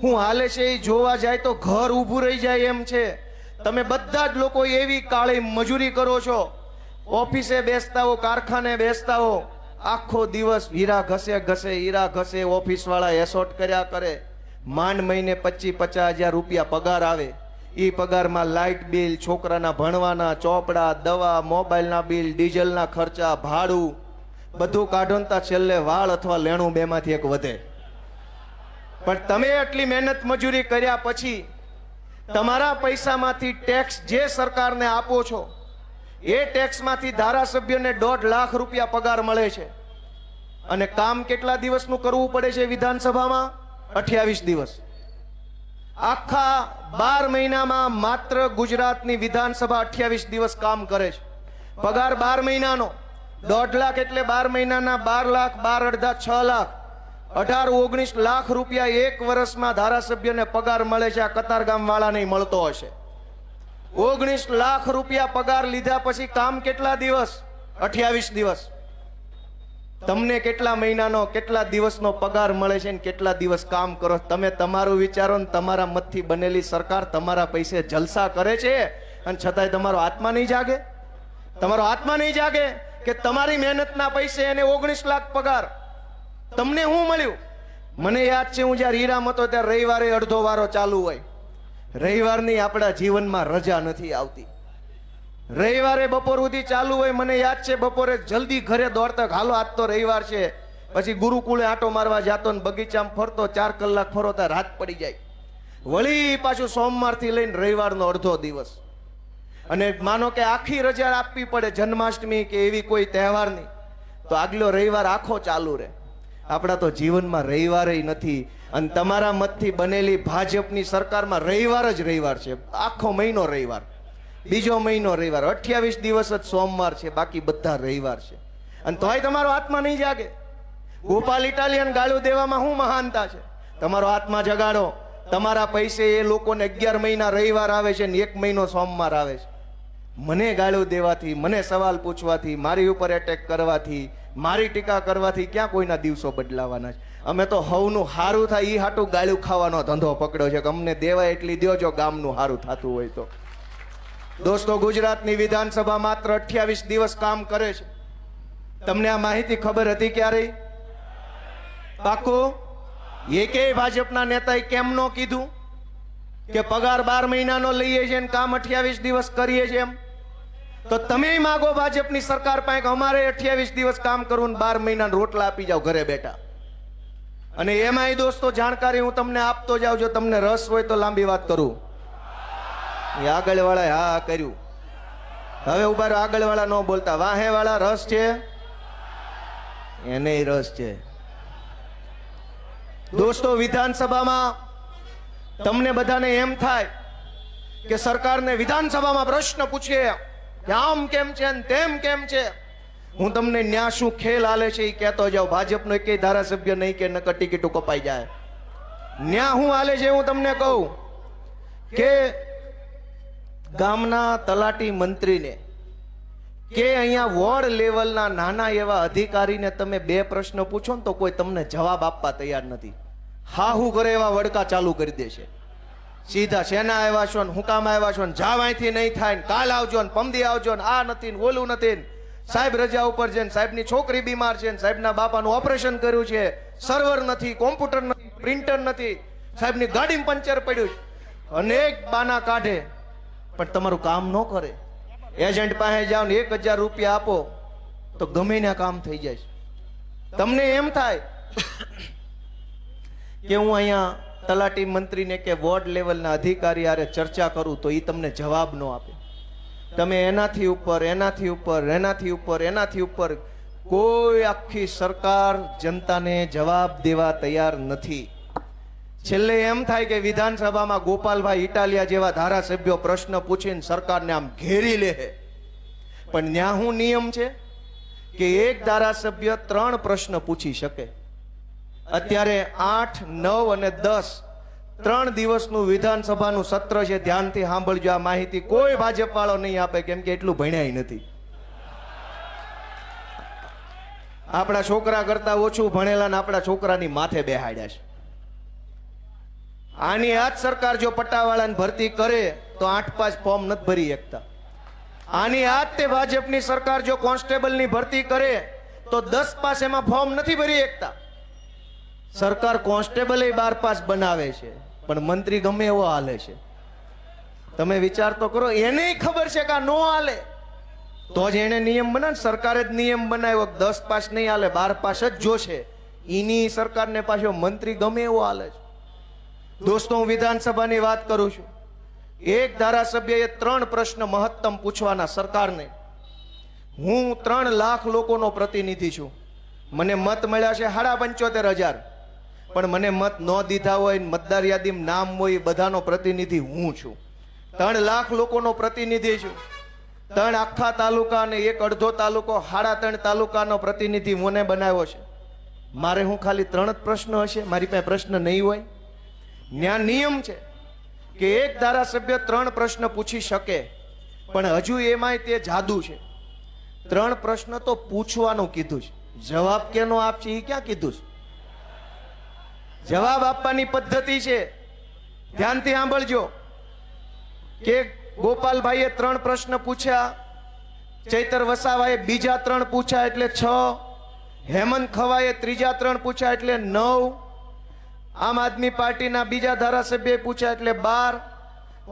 હું હાલે છે એ જોવા જાય તો ઘર ઊભું રહી જાય એમ છે. તમે બધા જ લોકો એવી કાળી મજૂરી કરો છો, ઓફિસે બેસતા હો, કારખાને બેસતા હો, આખો દિવસ હીરા ઘસે હીરા ઘસે, ઓફિસ વાળા એસોટ કર્યા કરે, માંડ મહિને 25-50 હજાર રૂપિયા પગાર આવે. એ પગારમાં લાઇટ બિલ, છોકરાના ભણવાના ચોપડા, દવા, મોબાઈલના બિલ, ડીઝલના ખર્ચા, ભાડું બધું કાઢોનતા છેલ્લે વાળ અથવા લેણું બેમાંથી એક વધે. પણ તમે એટલી મહેનત મજૂરી કર્યા પછી તમારા પૈસામાંથી ટેક્સ જે સરકારને આપો છો એ ટેક્સમાંથી ધારાસભ્યને 1.5 લાખ રૂપિયા પગાર મળે છે. અને કામ કેટલા દિવસનું કરવું પડે છે વિધાનસભામાં? 28 દિવસ. આખા 12 મહિનામાં માત્ર ગુજરાતની વિધાનસભા 28 દિવસ કામ કરે છે. પગાર 12 મહિનાનો 1.5 લાખ એટલે 12 મહિનાના 12 લાખ, 12 અડધા 6 લાખ, 18-19 લાખ રૂપિયા એક વર્ષમાં ધારાસભ્યને પગાર મળે છે. આ કતારગામ વાળાને મળતો હશે. 19 લાખ રૂપિયા પગાર લીધા પછી કામ કેટલા દિવસ? 28 દિવસ. તમને કેટલા મહિનાનો, કેટલા દિવસનો પગાર મળે છે ને કેટલા દિવસ કામ કરો? તમે તમારું વિચારો ને તમારા મતથી બનેલી સરકાર તમારા પૈસે જલસા કરે છે અને છતાંય તમારો આત્મા નહીં જાગે? તમારો આત્મા નહીં જાગે કે તમારી મહેનતના પૈસે એને 19 લાખ પગાર, તમને શું મળ્યું? મને યાદ છે હું જ્યારે હીરામાં હતો ત્યારે રવિવારે અડધો વારો ચાલુ હોય. રવિવારની આપણા જીવનમાં રજા નથી આવતી. રવિવારે બપોર સુધી ચાલુ હોય. મને યાદ છે બપોરે જલ્દી ઘરે દોડતા, હાલો આજ તો રવિવાર છે, પછી ગુરુકુળે આંટો મારવા જાતો ને બગીચામાં ફરતો, 4 કલાક ફરો ત્યાં રાત પડી જાય. વળી પાછું સોમવારથી લઈને રવિવારનો અડધો દિવસ. અને માનો કે આખી રજા આપવી પડે જન્માષ્ટમી કે એવી કોઈ તહેવારની, તો આગલો રવિવાર આખો ચાલુ રહે. આપણા તો જીવનમાં રવિવારે નથી. અને તમારા મતથી બનેલી ભાજપની સરકારમાં રવિવાર જ રવિવાર છે. આખો મહિનો રવિવાર, બીજો મહિનો રવિવાર, 28 દિવસ જ સોમવાર છે, બાકી બધા રવિવાર છે. અને તોય તમારો આત્મા નહીં જાગે. ગોપાલ ઇટાલિયન ગાળું દેવામાં શું મહાનતા છે? તમારો આત્મા જગાડો. તમારા પૈસે એ લોકોને 11 મહિના રવિવાર આવે છે ને 1 મહિનો સોમવાર આવે છે. મને ગાળું દેવાથી, મને સવાલ પૂછવાથી, મારી ઉપર એટેક કરવાથી, મારી ટીકા કરવાથી ક્યાં કોઈના દિવસો બદલાવાના છે? અમે તો હવનું હારું થાય એ હાટું ગાળું ખાવાનો ધંધો પકડ્યો છે કે અમને દેવાય એટલી દો જો ગામનું હારું થતું હોય તો. દોસ્તો, ગુજરાતની વિધાનસભા માત્ર 28 દિવસ કામ કરે છે. તમને આ માહિતી ખબર હતી ક્યારે? પાકું? એકેય ભાજપના નેતાએ કેમ ન કીધું કે પગાર 12 મહિનાનો લઈએ છીએ ને કામ 28 દિવસ કરીએ છીએ એમ? તો તમે માગો ભાજપની સરકાર પાસે કે અમારે 28 દિવસ કામ કરવું ને 12 મહિના રોટલા આપી જાવ ઘરે બેઠા. અને એમાંય દોસ્તો જાણકારી હું તમને આપતો જાઉં, જો તમને રસ હોય તો લાંબી વાત કરું. આગળ વાળા હા કર્યું. હવે ઉભા રહો, આગળ વાળા ન બોલતા. વાહે વાળા રસ છે, એને રસ છે. દોસ્તો, વિધાનસભામાં તમને બધાને એમ થાય કે સરકારને વિધાનસભામાં પ્રશ્ન પૂછીએ કે આમ કેમ છે ને તેમ કેમ છે, હું તમને ન્યા શું ખેલ હાલે છે એ કહેતો જાઉં. ભાજપનો એકેય ધારાસભ્ય નહીં કે નકર ટિકિટો કપાઈ જાય. ન્યા હું હાલે છે હું તમને કહું કે ગામના તલાટી મંત્રીને કે અહીંયા વોર્ડ લેવલના નાના એવા અધિકારીને તમે 2 પ્રશ્ન પૂછો ને તો કોઈ તમને જવાબ આપવા તૈયાર નથી. હાહુ કરે એવા વડકા ચાલુ કરી દેશે. સીધા શેના આવ્યા છો ને હું કામ આવ્યા છો ને જાવ અહીંથી નહીં થાય ને કાલ આવજો ને પમદી આવજો ને આ નથી ને ઓલું નથી ને સાહેબ રજા ઉપર છે ને સાહેબની છોકરી બીમાર છે ને સાહેબના બાપાનું ઓપરેશન કર્યું છે, સર્વર નથી, કોમ્પ્યુટર નથી, પ્રિન્ટર નથી, સાહેબની ગાડીમાં પંચર પડ્યું છે. અનેક બાના કાઢે પણ તમારું કામ ન કરે. એજન્ટ પાસે જાઓ ને 1000 રૂપિયા આપો તો ગમે ના કામ થઈ જાય. તમને એમ થાય કે હું અહીંયા તલાટી મંત્રીને કે વોર્ડ લેવલના અધિકારી હારે ચર્ચા કરું તો એ તમને જવાબ ન આપે. તમે એનાથી ઉપર એનાથી ઉપર એનાથી ઉપર એનાથી ઉપર કોઈ આખી સરકાર જનતાને જવાબ દેવા તૈયાર નથી. છેલ્લે એમ થાય કે વિધાનસભામાં ગોપાલભાઈ ઇટાલિયા જેવા ધારાસભ્યો પ્રશ્ન પૂછીને સરકારને આમ ઘેરી લે. પણ ન્યા શું નિયમ છે કે એક ધારાસભ્ય 3 પ્રશ્ન પૂછી શકે. અત્યારે 8, 9 અને 10 3 દિવસનું વિધાનસભાનું સત્ર છે. ધ્યાનથી સાંભળજો આ માહિતી. કોઈ ભાજપ વાળો નહીં આપે કેમ કે એટલું ભણ્યા નથી. આપણા છોકરા કરતા ઓછું ભણેલા ને આપણા છોકરાની માથે બેહાડ્યા છે. આની આ જ સરકાર જો પટ્ટાવાળાને ભરતી કરે તો 8-5 ફોર્મ નથી ભરી શકતા. આની આ જ તે ભાજપની સરકાર જો કોન્સ્ટેબલની ભરતી કરે તો 10 પાસ એમાં ફોર્મ નથી ભરી શકતા. સરકાર કોન્સ્ટેબલ 12 પાસ બનાવે છે પણ મંત્રી ગમે એવો હાલે છે. તમે વિચાર તો કરો. એને ખબર છે કે આ નો હાલે તો જ એને નિયમ બનાવે. સરકારે જ નિયમ બનાવ્યો 10 પાસ નહીં હાલે, 12 પાસ જ જોશે. એની સરકારને પાછો મંત્રી ગમે એવો હાલે છે. દોસ્તો, હું વિધાનસભાની વાત કરું છું. એક ધારાસભ્યએ 3 પ્રશ્ન મહત્તમ પૂછવાના સરકારને. હું 3 લાખ લોકોનો પ્રતિનિધિ છું. મને મત મળ્યા છે 75,000. પણ મને મત ન દીધા હોય, મતદાર યાદીમાં નામ હોય, બધાનો પ્રતિનિધિ હું છું. 3 લાખ લોકોનો પ્રતિનિધિ છું. 3 આખા તાલુકા અને 1 અડધો તાલુકો, 3.5 તાલુકાનો પ્રતિનિધિ મને બનાવ્યો છે. મારે હું ખાલી 3 જ પ્રશ્ન હશે? મારી પાસે પ્રશ્ન નહીં હોય? ન્યા નિયમ છે કે એક ધારાસભ્ય 3 પ્રશ્ન પૂછી શકે પણ હજુ એમાંય તે જાદુ છે. 3 પ્રશ્ન તો પૂછવાનું કીધું છે, જવાબ કેનો આપશે એ ક્યાં કીધું છે? જવાબ આપવાની પદ્ધતિ છે. ધ્યાનથી સાંભળજો કે ગોપાલભાઈએ 3 પ્રશ્ન પૂછ્યા, ચૈતર વસાવાએ બીજા 3 પૂછ્યા એટલે 6, હેમંત ખવાએ ત્રીજા 3 પૂછ્યા એટલે 9, આમ આદમી પાર્ટીના બીજા ધારાસભ્યએ પૂછ્યા એટલે 12,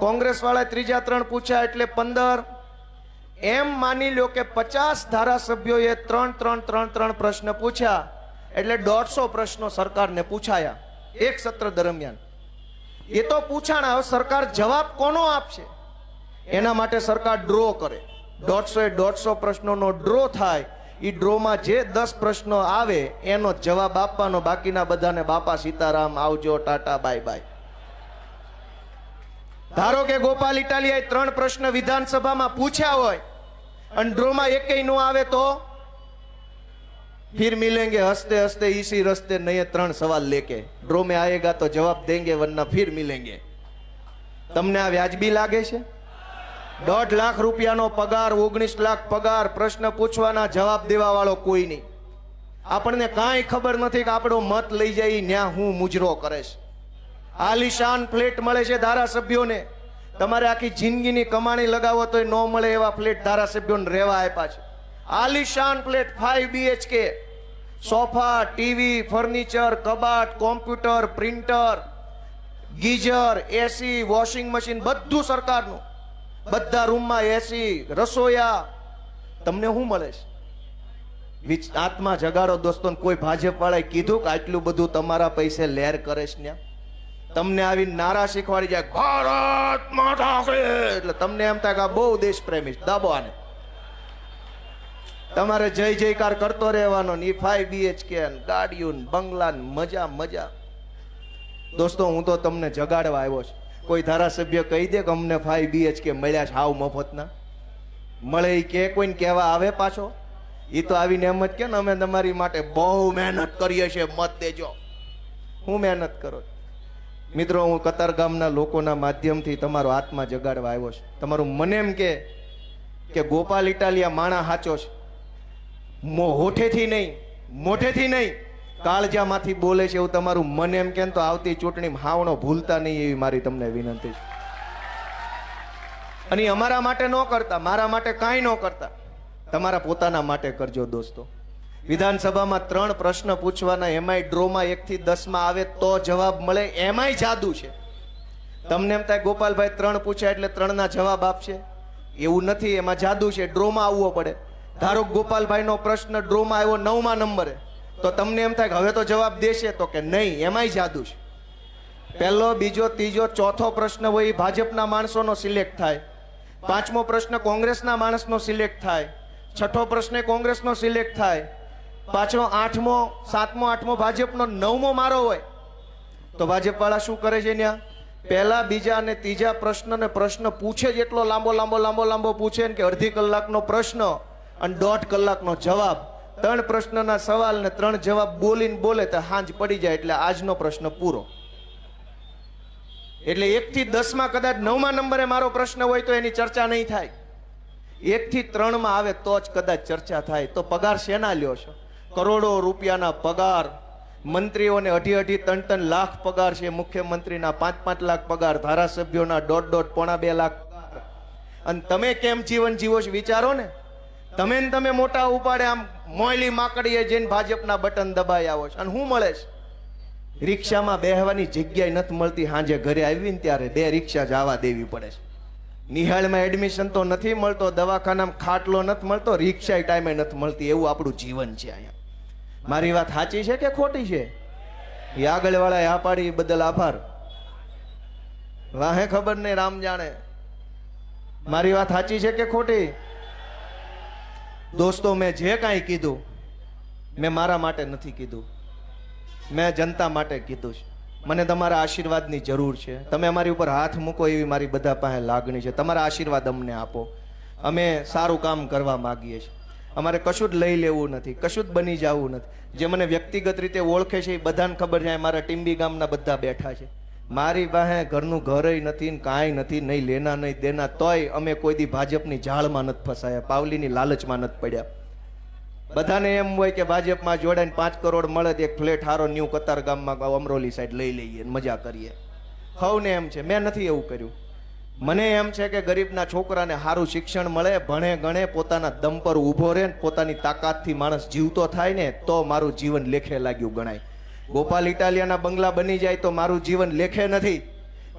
કોંગ્રેસ વાળાએ ત્રીજા 3 પૂછ્યા એટલે 15. એમ માની લો કે 50 ધારાસભ્યોએ 3 પ્રશ્ન પૂછ્યા એટલે 150 પ્રશ્નો સરકારને પૂછાયા એક સત્ર દરમિયાન. એ તો પૂછાણા. હવે સરકાર જવાબ કોનો આપશે? એના માટે સરકાર ડ્રો કરે. 150 પ્રશ્નોનો ડ્રો થાય. એ ડ્રોમાં જે 10 પ્રશ્નો આવે એનો જવાબ આપવાનો, બાકીના બધાને બાપા સીતારામ, આવજો, ટાટા, બાય બાય. ધારો કે ગોપાલ ઇટાલિયાએ 3 પ્રશ્ન વિધાનસભામાં પૂછ્યા હોય અને ડ્રોમાં એકેય નો આવે તો फिर मिलेंगे हंसते हंसते इसी रस्ते नए 3 सवाल लेके ड्रो में आएगा तो जवाब देंगे वरना फिर मिलेंगे. તમને આ વ્યાજબી લાગે છે? 1.5 લાખ રૂપિયાનો પગાર, 19 લાખ પગાર, પ્રશ્ન પૂછવાના, જવાબ દેવા વાળો કોઈ નહીં. આપણને કાંઈ ખબર નથી કે આપણો મત લઈ જાય ન્યા હું મુજરો કરે છે. આલિશાન ફ્લેટ મળે છે ધારાસભ્યોને. તમારે આખી જિંદગીની કમાણી લગાવો તોય ન મળે એવા ફ્લેટ ધારાસભ્યોને રહેવા આપ્યા છે. આલિશાન flat 5 BHK, sofa, TV, furniture, કબાટ, computer, printer, geyser, AC, washing machine, બધું સરકારનું. બધા રૂમમાં એસી, રસોયા. તમને શું મળે છે? આત્મા જગાડો દોસ્તો. કોઈ ભાજપ વાળાએ કીધું કે આટલું બધું તમારા પૈસે લેર કરે છે ને? તમને આવી નારા શીખવાડી જાય ભારત માતા કી, એટલે તમને એમ થાય કે આ બહુ દેશ પ્રેમી. દાબો આને. તમારે જય જયકાર કરતો રહેવાનો. 5 BHK ગાડીઓ, બંગલા, મજા મજા. દોસ્તો, હું તો તમને જગાડવા આવ્યો છું. કોઈ ધારાસભ્ય કહી દે કે અમને 5 BHK મળ્યા છે હાવ મફતના? મળે એ કે કોઈને કહેવા આવે પાછો? એ તો આવીને એમ જ કે ને અમે તમારી માટે બહુ મહેનત કરીએ છીએ, મત દેજો. હું મહેનત કરો? મિત્રો, હું કતારગામના લોકોના માધ્યમથી તમારો આત્મા જગાડવા આવ્યો છું. તમારું મને એમ કે ગોપાલ ઇટાલિયા માણા હાચો છે, હોઠેથી નહીં, મોઢેથી નહીં, કાળજામાંથી બોલે છે એવું તમારું મને એમ કે તો આવતી ચૂંટણીમાં હાવણો ભૂલતા નહીં એવી મારી તમને વિનંતી છે. અને અમારા માટે ન કરતા, મારા માટે કાંઈ ન કરતા, તમારા પોતાના માટે કરજો દોસ્તો. વિધાનસભામાં 3 પ્રશ્ન પૂછવાના, એમાંય ડ્રોમાં 1 થી 10 માં આવે તો જવાબ મળે, એમાંય જાદુ છે. તમને એમ થાય ગોપાલભાઈ 3 પૂછ્યા એટલે 3 ના જવાબ આપશે, એવું નથી, એમાં જાદુ છે. ડ્રોમાં આવવો પડે. ધારો ગોપાલભાઈનો પ્રશ્ન ડ્રોમાં આવ્યો 9મા નંબરે, તો તમને એમ થાય કે હવે તો જવાબ દેશે, તો કે નહીં, એમાંય જાદુ છે. પહેલો, બીજો, ત્રીજો, ચોથો પ્રશ્ન હોય એ ભાજપના માણસોનો સિલેક્ટ થાય, 5મો પ્રશ્ન કોંગ્રેસના માણસનો સિલેક્ટ થાય, 6થો પ્રશ્ન કોંગ્રેસનો સિલેક્ટ થાય, 5મો, 8મો, 7મો, 8મો ભાજપનો, 9મો મારો હોય. તો ભાજપવાળા શું કરે છે ત્યાં? પહેલા, બીજા અને ત્રીજા પ્રશ્ન પૂછે જેટલો લાંબો પૂછે ને કે અડધી કલાકનો પ્રશ્ન અને 1.5 કલાકનો જવાબ. 3 પ્રશ્નના સવાલ ને 3 જવાબ બોલે તો હાંજ પડી જાય એટલે આજનો પ્રશ્ન પૂરો. એટલે 1 થી 10 માં કદાચ 9મા નંબરે મારો પ્રશ્ન હોય તો એની ચર્ચા નહીં થાય. 1 થી 3 માં આવે તો જ કદાચ ચર્ચા થાય. તો પગાર શેના લ્યો છો? કરોડો રૂપિયાના પગાર, મંત્રીઓને 2.5, 3 લાખ પગાર છે, મુખ્યમંત્રીના 5 લાખ પગાર, ધારાસભ્યોના 1.5, 2 લાખ પગાર. અને તમે કેમ જીવન જીવો છો વિચારો ને. તમે મોટા ઉપાડે આમ મોયલી માકડીએ જઈને ભાજપના બટન દબાઈ આવો છો, અને શું મળે છે? રિક્ષામાં બેહવાની જગ્યાએ નથી મળતી. સાંજે ઘરે આવીને ત્યારે 2 રિક્ષા જવા દેવી પડે છે. નિહાળમાં એડમિશન તો નથી મળતો, દવાખાનામાં ખાટલો નથી મળતો, રિક્ષા ટાઈમે નથી મળતી. એવું આપણું જીવન છે અહીંયા. મારી વાત સાચી છે કે ખોટી છે? એ આગળવાળાએ આ પાડી બદલ આભાર. વાહે ખબર નહીં, રામ જાણે. મારી વાત સાચી છે કે ખોટી? દોસ્તો, મેં જે કાંઈ કીધું મેં મારા માટે નથી કીધું, મેં જનતા માટે કીધું છે. મને તમારા આશીર્વાદની જરૂર છે. તમે અમારી ઉપર હાથ મૂકો એવી મારી બધા પાસે લાગણી છે. તમારા આશીર્વાદ અમને આપો. અમે સારું કામ કરવા માગીએ છીએ. અમારે કશું જ લઈ લેવું નથી, કશું જ બની જવું નથી. જે મને વ્યક્તિગત રીતે ઓળખે છે એ બધાને ખબર છે. મારા ટીંબી ગામના બધા બેઠા છે. મારી પાસે ઘરનું ઘરય નથી ને કાંઈ નથી, નહીં લેના નહીં દેના, તોય અમે કોઈ દી ભાજપની જાળમાં નથી ફસાયા, પાવલીની લાલચમાં નથી પડ્યા. બધાને એમ હોય કે ભાજપમાં જોડાઈને 5 કરોડ મળે તો એક ફ્લેટ હારો ન્યૂ કતારગામમાં અમરોલી સાઈડ લઈ લઈએ, મજા કરીએ. હવને એમ છે. મેં નથી એવું કર્યું. મને એમ છે કે ગરીબના છોકરાને સારું શિક્ષણ મળે, ભણે ગણે, પોતાના દમ પર ઊભો રહે, પોતાની તાકાતથી માણસ જીવતો થાય ને તો મારું જીવન લેખે લાગ્યું ગણાય. ગોપાલ ઇટાલિયાના બંગલા બની જાય તો મારું જીવન લેખે નથી,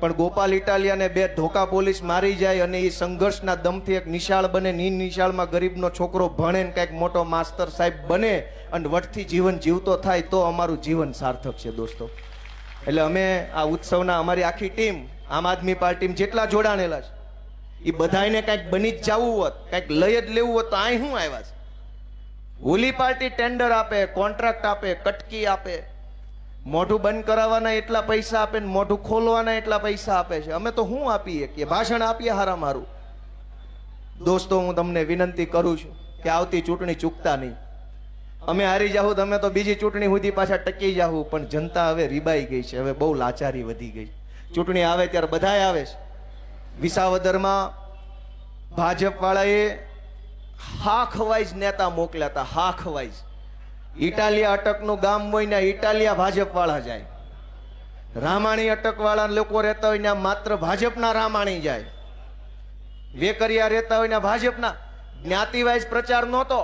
પણ ગોપાલ ઇટાલિયાને 2 ધોકા પોલીસ મારી જાય અને એ સંઘર્ષના દમથી એક નિશાળ બને, નિશાળમાં ગરીબનો છોકરો ભણે ને કંઈક મોટો માસ્તર સાહેબ બને અને વટથી જીવન જીવતો થાય તો અમારું જીવન સાર્થક છે દોસ્તો. એટલે અમે આ ઉત્સવના, અમારી આખી ટીમ, આમ આદમી પાર્ટીમાં જેટલા જોડાણેલા છે એ બધાને કંઈક બની જ જવું હોત, કંઈક લઈ જ લેવું હોત તો અહીં શું આવ્યા છે? ઓલી પાર્ટી ટેન્ડર આપે, કોન્ટ્રાક્ટ આપે, કટકી આપે, મોઢું બંધ કરાવવાના એટલા પૈસા આપે ને મોઢું ખોલવાના એટલા પૈસા આપે છે. અમે તો શું આપીએ કે ભાષણ આપીએ હારા મારું. દોસ્તો, હું તમને વિનંતી કરું છું કે આવતી ચૂંટણી ચૂકતા નહીં. અમે હારી જાહું, તમે તો બીજી ચૂંટણી સુધી પાછા ટકી જાહું, પણ જનતા હવે રીબાઈ ગઈ છે, હવે બહુ લાચારી વધી ગઈ. ચૂંટણી આવે ત્યારે બધાય આવે છે. વિસાવદરમાં ભાજપ વાળાએ હાખ વાઇઝ નેતા મોકલ્યા હતા, હાખ વાઇઝ. ઇટાલિયા અટકનું ગામ હોય ને ઇટાલિયા ભાજપ વાળા જાય, રામાણી અટક વાળા લોકો રહેતા હોય ને માત્ર ભાજપના રામાણી જાય, વેકરિયા રહેતા હોય ને ભાજપના. જ્ઞાતિ વાઇઝ પ્રચાર નહોતો,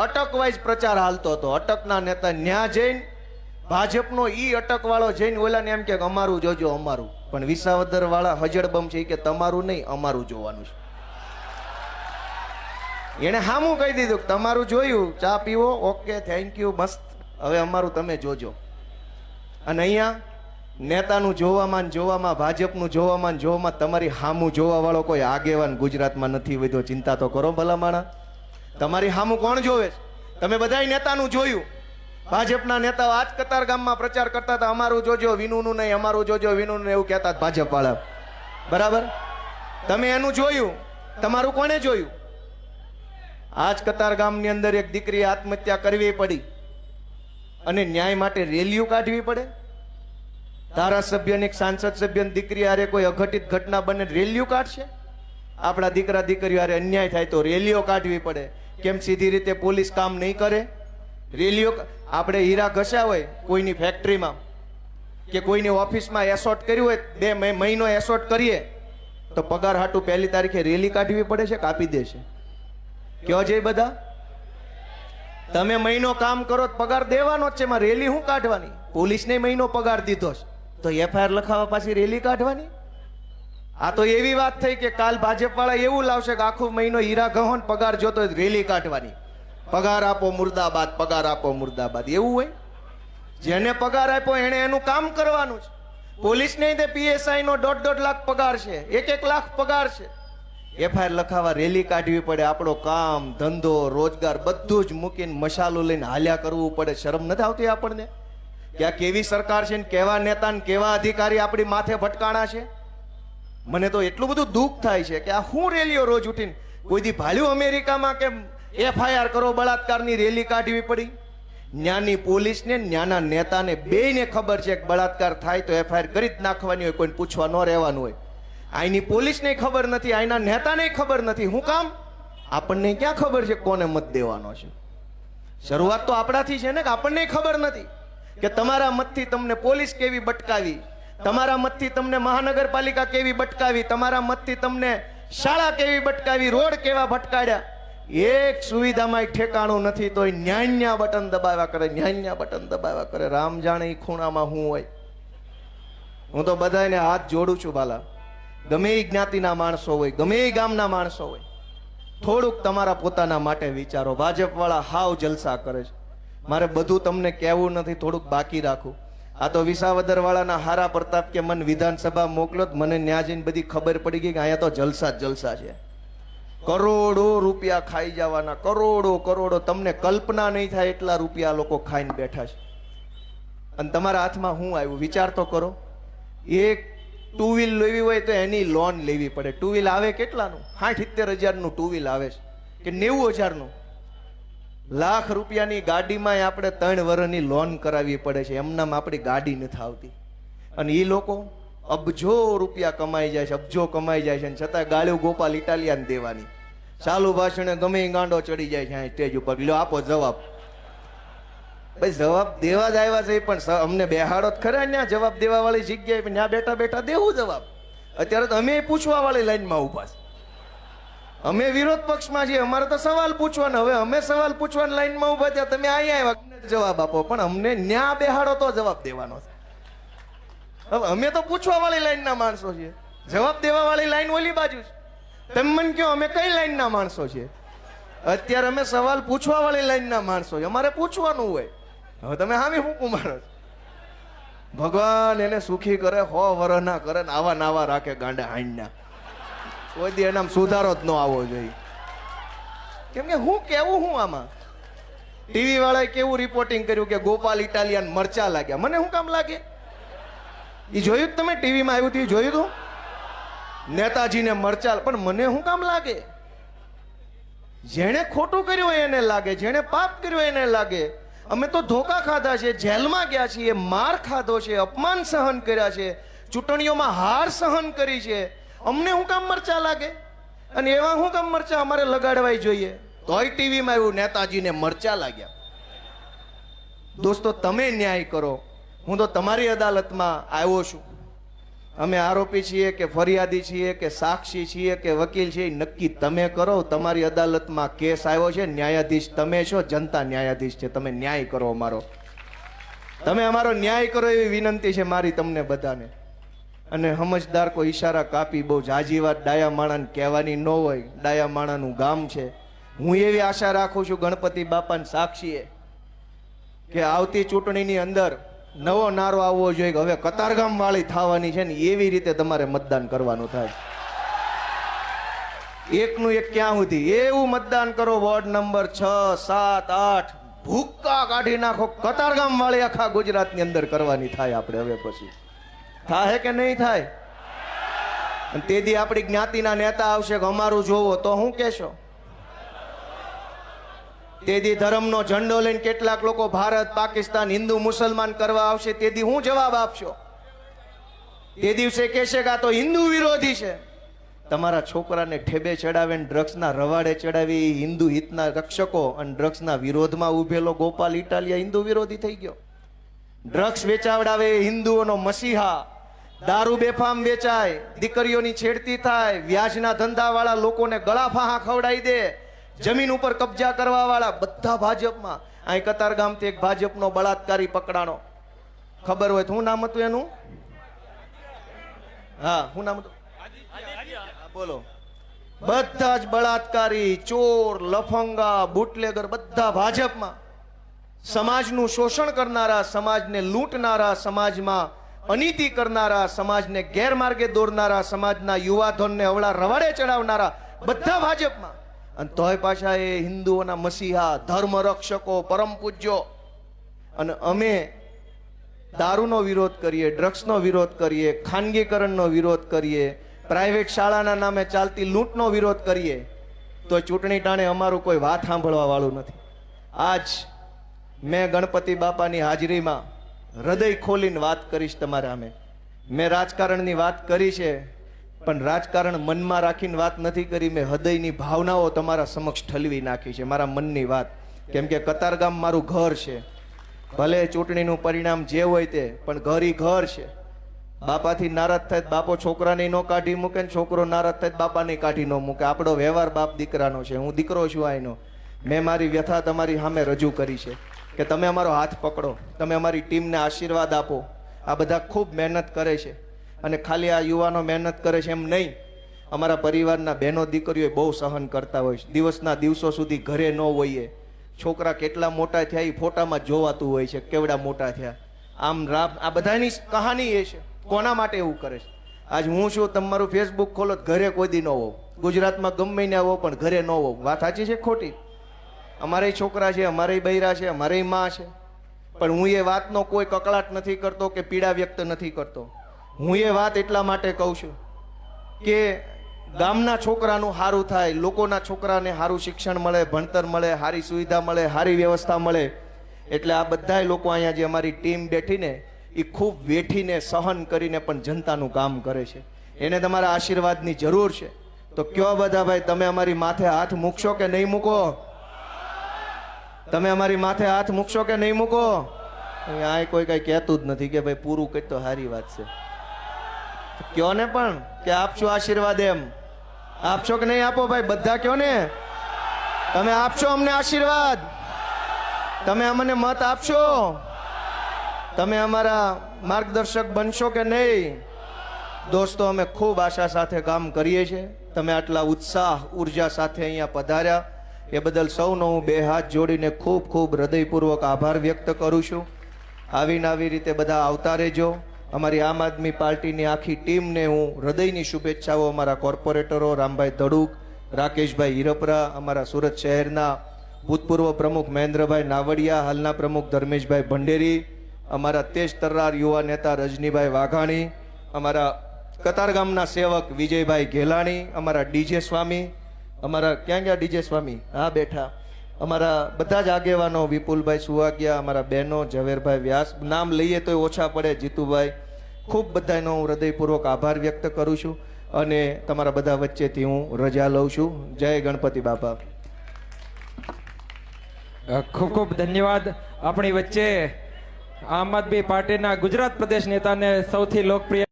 અટક વાઇઝ પ્રચાર હાલતો હતો. અટકના નેતા ન્યા જઈને ભાજપનો ઈ અટક વાળો જઈને ઓલાને એમ કે અમારું જોજો, અમારું. પણ વિસાવદર વાળા હજડબમ છે કે તમારું નહીં, અમારું જોવાનું છે. એને હામું કહી દીધું કે તમારું જોયું, ચા પીવો, ઓકે, થેન્ક યુ, મસ્ત, હવે અમારું તમે જોજો. અને અહીંયા નેતાનું જોવામાં ભાજપનું જોવામાં તમારી હામું જોવા વાળો કોઈ આગેવાન ગુજરાતમાં નથી વધ્યો. ચિંતા તો કરો ભલા માણા. તમારી હામું કોણ જોવે છે? તમે બધાય નેતાનું જોયું. ભાજપના નેતાઓ આજ કતારગામમાં પ્રચાર કરતા હતા, અમારું જોજો, વિનુનું નહીં, અમારું જોજો, વિનુનું, એવું કહેતા ભાજપ વાળા. બરાબર? તમે એનું જોયું, તમારું કોને જોયું? આજ કતારગામની અંદર એક દીકરીએ આત્મહત્યા કરવી પડી અને ન્યાય માટે રેલીઓ કાઢવી પડે? ધારાસભ્યની સાંસદ સભ્યની દીકરી હારે કોઈ અઘટિત ઘટના બને રેલીઓ કાઢશે? આપણા દીકરા દીકરીઓ હારે અન્યાય થાય તો રેલીઓ કાઢવી પડે. કેમ સીધી રીતે પોલીસ કામ નહીં કરે? રેલીઓ આપણે હીરા ઘસ્યા હોય કોઈની ફેક્ટરીમાં કે કોઈની ઓફિસમાં એસોર્ટ કર્યું હોય, 2 મહિનો એસોર્ટ કરીએ તો પગાર હાટું 1 તારીખે રેલી કાઢવી પડે છે કે આપી દેશે? કયો છે બધા? તમે મહિનો કામ કરો તો પગાર દેવાનો જ છે, એમાં રેલી શું કાઢવાની? પોલીસને મહિનો પગાર દીધો છે તો એફઆઈઆર લખાવવા પાછી રેલી કાઢવાની? આ તો એવી વાત થઈ કે કાલ ભાજપ વાળા એવું લાવશે કે આખો મહિનો હીરા ગહોન પગાર જોતો હોય રેલી કાઢવાની. પગાર આપો મુર્દાબાદ, પગાર આપો મુર્દાબાદ. એવું હોય? જેને પગાર આપ્યો એને એનું કામ કરવાનું છે. પોલીસ નહીં તે પીએસઆઈ નો 1.5 લાખ પગાર છે, 1 લાખ પગાર છે. એફઆઈઆર લખાવા રેલી કાઢવી પડે. આપણો કામ ધંધો રોજગાર બધું જ મૂકીને મસાલો લઈને હાલ્યા કરવું પડે. શરમ નથી આવતી આપણને કે આ કેવી સરકાર છે ને કેવા નેતા ને કેવા અધિકારી આપણી માથે ભટકાણા છે? મને તો એટલું બધું દુઃખ થાય છે કે આ હું રેલીઓ રોજ ઉઠીને કોઈ દી ભાલ્યું અમેરિકામાં કે એફઆઈઆર કરો બળાત્કારની રેલી કાઢવી પડી? ન્યાની પોલીસને ન્યાના નેતાને બેયને ખબર છે કે બળાત્કાર થાય તો એફઆઈઆર કરી જ નાખવાની હોય, કોઈને પૂછવા ન રહેવાનું હોય. આઈની પોલીસને ખબર નથી, આઈના નેતાને ખબર નથી. હું કામ? આપણને ક્યાં ખબર છે કોને મત દેવાનો છે? શરૂઆત તો આપણાથી છે ને કે આપણને ખબર નથી કે તમારા મતથી તમને પોલીસ કેવી બટકાવી, તમારા મતથી તમને મહાનગરપાલિકા કેવી બટકાવી, તમારા મતથી તમને શાળા કેવી બટકાવી, રોડ કેવા ભટકાડ્યા. એક સુવિધામાં ઠેકાણું નથી તોય ન્યાન્યા બટન દબાવ્યા કરે, ન્યાન્યા બટન દબાવ્યા કરે. રામ જાણે એ ખૂણામાં હું હોય. હું તો બધાને હાથ જોડું છું બાલા, ગમે એ જ્ઞાતિના માણસો હોય, ગમે એ ગામના માણસો હોય, થોડુંક તમારા પોતાના માટે વિચારો. ભાજપ વાળા હાવ જલસા કરે છે. મારે બધું તમને કહેવું નથી, થોડુંક બાકી રાખું. આ તો વિસાવદર વાળાના હારા પ્રતાપ કે મને વિધાનસભા મોકલો, મને ન્યા જઈને બધી ખબર પડી ગઈ કે અહીંયા તો જલસા જ જલસા છે. કરોડો રૂપિયા ખાઈ જવાના, કરોડો. તમને કલ્પના નહીં થાય એટલા રૂપિયા લોકો ખાઈને બેઠા છે. અને તમારા હાથમાં શું આવ્યું વિચાર તો કરો. એક 2 વ્હીલ લેવી હોય તો એની લોન લેવી પડે. 2 વ્હીલ આવે કેટલાનું? 60-70 હજારનું 2 વ્હીલ આવે છે કે 90 હજારનું? લાખ રૂપિયાની ગાડીમાં આપણે 3 વર્ષની લોન કરાવવી પડે છે. એમનામ આપણી ગાડી નથી આવતી. અને એ લોકો અબજો રૂપિયા કમાઈ જાય છે, અબજો કમાઈ જાય છે, છતાં ગાળ્યું ગોપાલ ઇટાલિયાને દેવાની. ચાલુ ભાષણે ગમે ગાંડો ચડી જાય છે સ્ટેજ ઉપર. લ્યો આપો જવાબ. ભાઈ જવાબ દેવા જ આવ્યા છે પણ અમને બેહાડો જ ખરા ત્યાં જવાબ દેવા વાળી જગ્યાએ. ત્યાં બેઠા બેઠા દેવું જવાબ. અત્યારે તો અમે પૂછવા વાળી લાઈનમાં ઉભા છે. અમે વિરોધ પક્ષમાં છીએ, અમારે તો સવાલ પૂછવાના. હવે અમે સવાલ પૂછવાની લાઈનમાં ઉભા થયા, તમે અહીંયા આવ્યા જવાબ આપો. પણ અમને ન્યા બેહાડો તો જવાબ દેવાનો છે. હવે અમે તો પૂછવા વાળી લાઈનના માણસો છીએ, જવાબ દેવા વાળી લાઈન ઓલી બાજુ છે. તમે મને કહો અમે કઈ લાઈનના માણસો છીએ? અત્યારે અમે સવાલ પૂછવા વાળી લાઈનના માણસો છીએ, અમારે પૂછવાનું હોય. હવે તમે હામી હું મારો? ભગવાન એને સુખી કરે, 100 વર્ષ ના કરે ને આવા નાવા રાખે ગાંડા હાંડના. કોઈ દી એનામ સુધારો જ ન આવવો જોઈએ. કેમ કે હું કેવું હું આમાં ટીવી વાળાએ કેવું રિપોર્ટિંગ કર્યું કે ગોપાલ ઇટાલિયન મરચા લાગ્યા. મને શું કામ લાગે? એ જોયું તમે ટીવીમાં આવ્યું હતું? જોયું હતું નેતાજીને મરચા? પણ મને શું કામ લાગે? જેણે ખોટું કર્યું હોય એને લાગે, જેણે પાપ કર્યું હોય એને લાગે. અમે તો ધોકા ખાધા છે, જેલમાં ગયા છીએ, માર ખાધો છે, અપમાન સહન કર્યા છે, ચૂંટણીઓમાં હાર સહન કરી છે. અમને શું કામ મરચા લાગે? અને એવા શું કામ મરચા અમારે લગાડવાય જોઈએ? તોય ટીવીમાં આવ્યું નેતાજીને મરચા લાગ્યા. દોસ્તો તમે ન્યાય કરો. હું તો તમારી અદાલતમાં આવ્યો છું. અમે આરોપી છીએ કે ફરિયાદી છીએ કે સાક્ષી છીએ કે વકીલ છીએ નક્કી તમે કરો. તમારી અદાલતમાં કેસ આવ્યો છે, ન્યાયાધીશ તમે છો, જનતા ન્યાયાધીશ છે. તમે ન્યાય કરો અમારો, તમે અમારો ન્યાય કરો એવી વિનંતી છે મારી તમને બધાને. અને સમજદાર કોઈ ઈશારા કાપી બહુ જાજી વાત ડાયા માણાને કહેવાની ન હોય. ડાયા માણાનું ગામ છે. હું એવી આશા રાખું છું ગણપતિ બાપાને સાક્ષીએ કે આવતી ચૂંટણીની અંદર નવો નારો આવવો જોઈએ કે હવે કતારગામ વાળી થવાની છે ને એવી રીતે તમારે મતદાન કરવાનું થાય. એકનું એક ક્યાં સુધી એવું મતદાન કરો. વોર્ડ નંબર 6, 7, 8 ભૂક્કા કાઢી નાખો. કતારગામ વાળી આખા ગુજરાતની અંદર કરવાની થાય. આપણે હવે પછી થાય કે નહીં થાય? અને તે દી આપણી જ્ઞાતિના નેતા આવશે કે અમારું જોવો તો હું કહેશો? તેદી ધર્મનો ઝંડો લઈને કેટલાક લોકો ભારત પાકિસ્તાન હિન્દુ મુસલમાન કરવા આવશે, તેદી હું જવાબ આપશો? તે દિવસે કહેશે કે આ તો હિન્દુ વિરોધી છે. તમારા છોકરાને ઠેબે ચડાવે ને ડ્રગ્સના રવાડે ચડાવી હિન્દુ હિતના રક્ષકો અને ડ્રગ્સના વિરોધમાં ઉભેલો ગોપાલ ઇટાલિયા હિન્દુ વિરોધી થઈ ગયો. ડ્રગ્સ વેચાવડાવે હિન્દુઓનો મસીહા, દારૂ બેફામ વેચાય, દીકરીઓની છેડતી થાય, વ્યાજના ધંધાવાળા લોકોને ગળા ફાહા ખવડાવી દે, જમીન ઉપર કબજા કરવા વાળા બધા ભાજપમાં. અહીં કતારગામથી એક ભાજપનો બળાત્કારી પકડાણો, ખબર હોય તો શું નામ હતું એનું? હા, શું નામ હતું? બોલો. બધા જ બળાત્કારી, ચોર, લફંગા, બુટલેગર બધા ભાજપમાં. સમાજનું શોષણ કરનારા, સમાજને લૂંટનારા, સમાજમાં અનીતિ કરનારા, સમાજને ગેરમાર્ગે દોરનારા, સમાજના યુવાધનને અવળા રવાડે ચડાવનારા બધા ભાજપમાં. અને તોય પાછા એ હિન્દુઓના મસીહા, ધર્મ રક્ષકો, પરમ પૂજ્યો. અને અમે દારૂનો વિરોધ કરીએ, ડ્રગ્સનો વિરોધ કરીએ, ખાનગીકરણનો વિરોધ કરીએ, પ્રાઇવેટ શાળાના નામે ચાલતી લૂંટનો વિરોધ કરીએ, તો ચૂંટણી ટાણે અમારું કોઈ વાત સાંભળવા વાળું નથી. આજ મેં ગણપતિ બાપાની હાજરીમાં હૃદય ખોલીને વાત કરીશ તમારા સામે. મેં રાજકારણની વાત કરી છે, પણ રાજકારણ મનમાં રાખીને વાત નથી કરી. મેં હૃદયની ભાવનાઓ તમારા સમક્ષ ઠલવી નાખી છે, મારા મનની વાત. કેમ કે કતારગામ મારું ઘર છે. ભલે ચૂંટણીનું પરિણામ જે હોય તે, પણ ઘર ઈ ઘર છે. બાપાથી નારાજ થાય બાપો છોકરાને ન કાઢી મૂકે ને છોકરો નારાજ થાય બાપાને કાઢી ન મૂકે. આપણો વ્યવહાર બાપ દીકરાનો છે. હું દીકરો છું આનો. મેં મારી વ્યથા તમારી સામે રજૂ કરી છે કે તમે અમારો હાથ પકડો, તમે અમારી ટીમને આશીર્વાદ આપો. આ બધા ખૂબ મહેનત કરે છે, અને ખાલી આ યુવાનો મહેનત કરે છે એમ નહીં, અમારા પરિવારના બહેનો દીકરીઓ બહુ સહન કરતા હોય છે. દિવસના દિવસો સુધી ઘરે ન હોઈએ. છોકરા કેટલા મોટા થયા એ ફોટામાં જોવાતું હોય છે, કેવડા મોટા થયા. આમ આ બધાની કહાની એ છે. કોના માટે એવું કરે છે? આજ હું છું, તમારું ફેસબુક ખોલો, ઘરે કોઈ દી ન હોવ. ગુજરાતમાં ગમે ને આવો, પણ ઘરે ન હોવ. વાત સાચી છે ખોટી? અમારે છોકરા છે, અમારે બૈરા છે, અમારે માં છે, પણ હું એ વાતનો કોઈ કકળાટ નથી કરતો કે પીડા વ્યક્ત નથી કરતો. હું એ વાત એટલા માટે કહું છું કે ગામના છોકરાનું સારું થાય, લોકોના છોકરાને સારું શિક્ષણ મળે, ભણતર મળે, સારી સુવિધા મળે, સારી વ્યવસ્થા મળે. એટલે આ બધાય લોકો અહીંયા જે અમારી ટીમ બેઠીને એ ખૂબ વેઠીને સહન કરીને પણ જનતાનું કામ કરે છે. એને તમારા આશીર્વાદની જરૂર છે. તો કયો બધા ભાઈ, તમે અમારી માથે હાથ મૂકશો કે નહીં મૂકો? તમે અમારી માથે હાથ મૂકશો કે નહીં મૂકો? આ કોઈ કઈ કહેતું જ નથી કે ભાઈ પૂરું કરી તો સારી વાત છે. કયો ને પણ કે આપશો આશીર્વાદ, એમ આપશો કે નહીં આપો? ભાઈ બધા કયો ને, તમે આપશો અમને આશીર્વાદ? તમે અમને મત આપશો? તમે અમારા માર્ગદર્શક બનશો કે નહીં? દોસ્તો, અમે ખૂબ આશા સાથે કામ કરીએ છીએ. તમે આટલા ઉત્સાહ, ઉર્જા સાથે અહીંયા પધાર્યા એ બદલ સૌનો હું બે હાથ જોડીને ખૂબ ખૂબ હૃદયપૂર્વક આભાર વ્યક્ત કરું છું. આવીને આવી રીતે બધા આવતા રહેજો. અમારી આમ આદમી પાર્ટીની આખી ટીમને હું હૃદયની શુભેચ્છાઓ, અમારા કોર્પોરેટરો રામભાઈ ધડુક, રાકેશભાઈ હિરપરા, અમારા સુરત શહેરના ભૂતપૂર્વ પ્રમુખ મહેન્દ્રભાઈ નાવડિયા, હાલના પ્રમુખ ધર્મેશભાઈ ભંડેરી, અમારા તેજ તર્રાર યુવા નેતા રજનીભાઈ વાઘાણી, અમારા કતારગામના સેવક વિજયભાઈ ઘેલાણી, અમારા ડીજે સ્વામી, અમારા ક્યાં ગયા ડીજે સ્વામી? હા બેઠા. અમારા બધા જ આગેવાનો, વિપુલભાઈ સુવાગિયા, અમારા બહેનો, ઝવેરભાઈ વ્યાસ, નામ લઈએ તો ઓછા પડે, જીતુભાઈ, ખૂબ બધાનો હું હૃદયપૂર્વક આભાર વ્યક્ત કરું છું. અને તમારા બધા વચ્ચેથી હું રજા લઉં છું. જય ગણપતિ બાપા. ખૂબ ખૂબ ધન્યવાદ. આપણી વચ્ચે આમ આદમી પાર્ટીના ગુજરાત પ્રદેશ નેતાને સૌથી લોકપ્રિય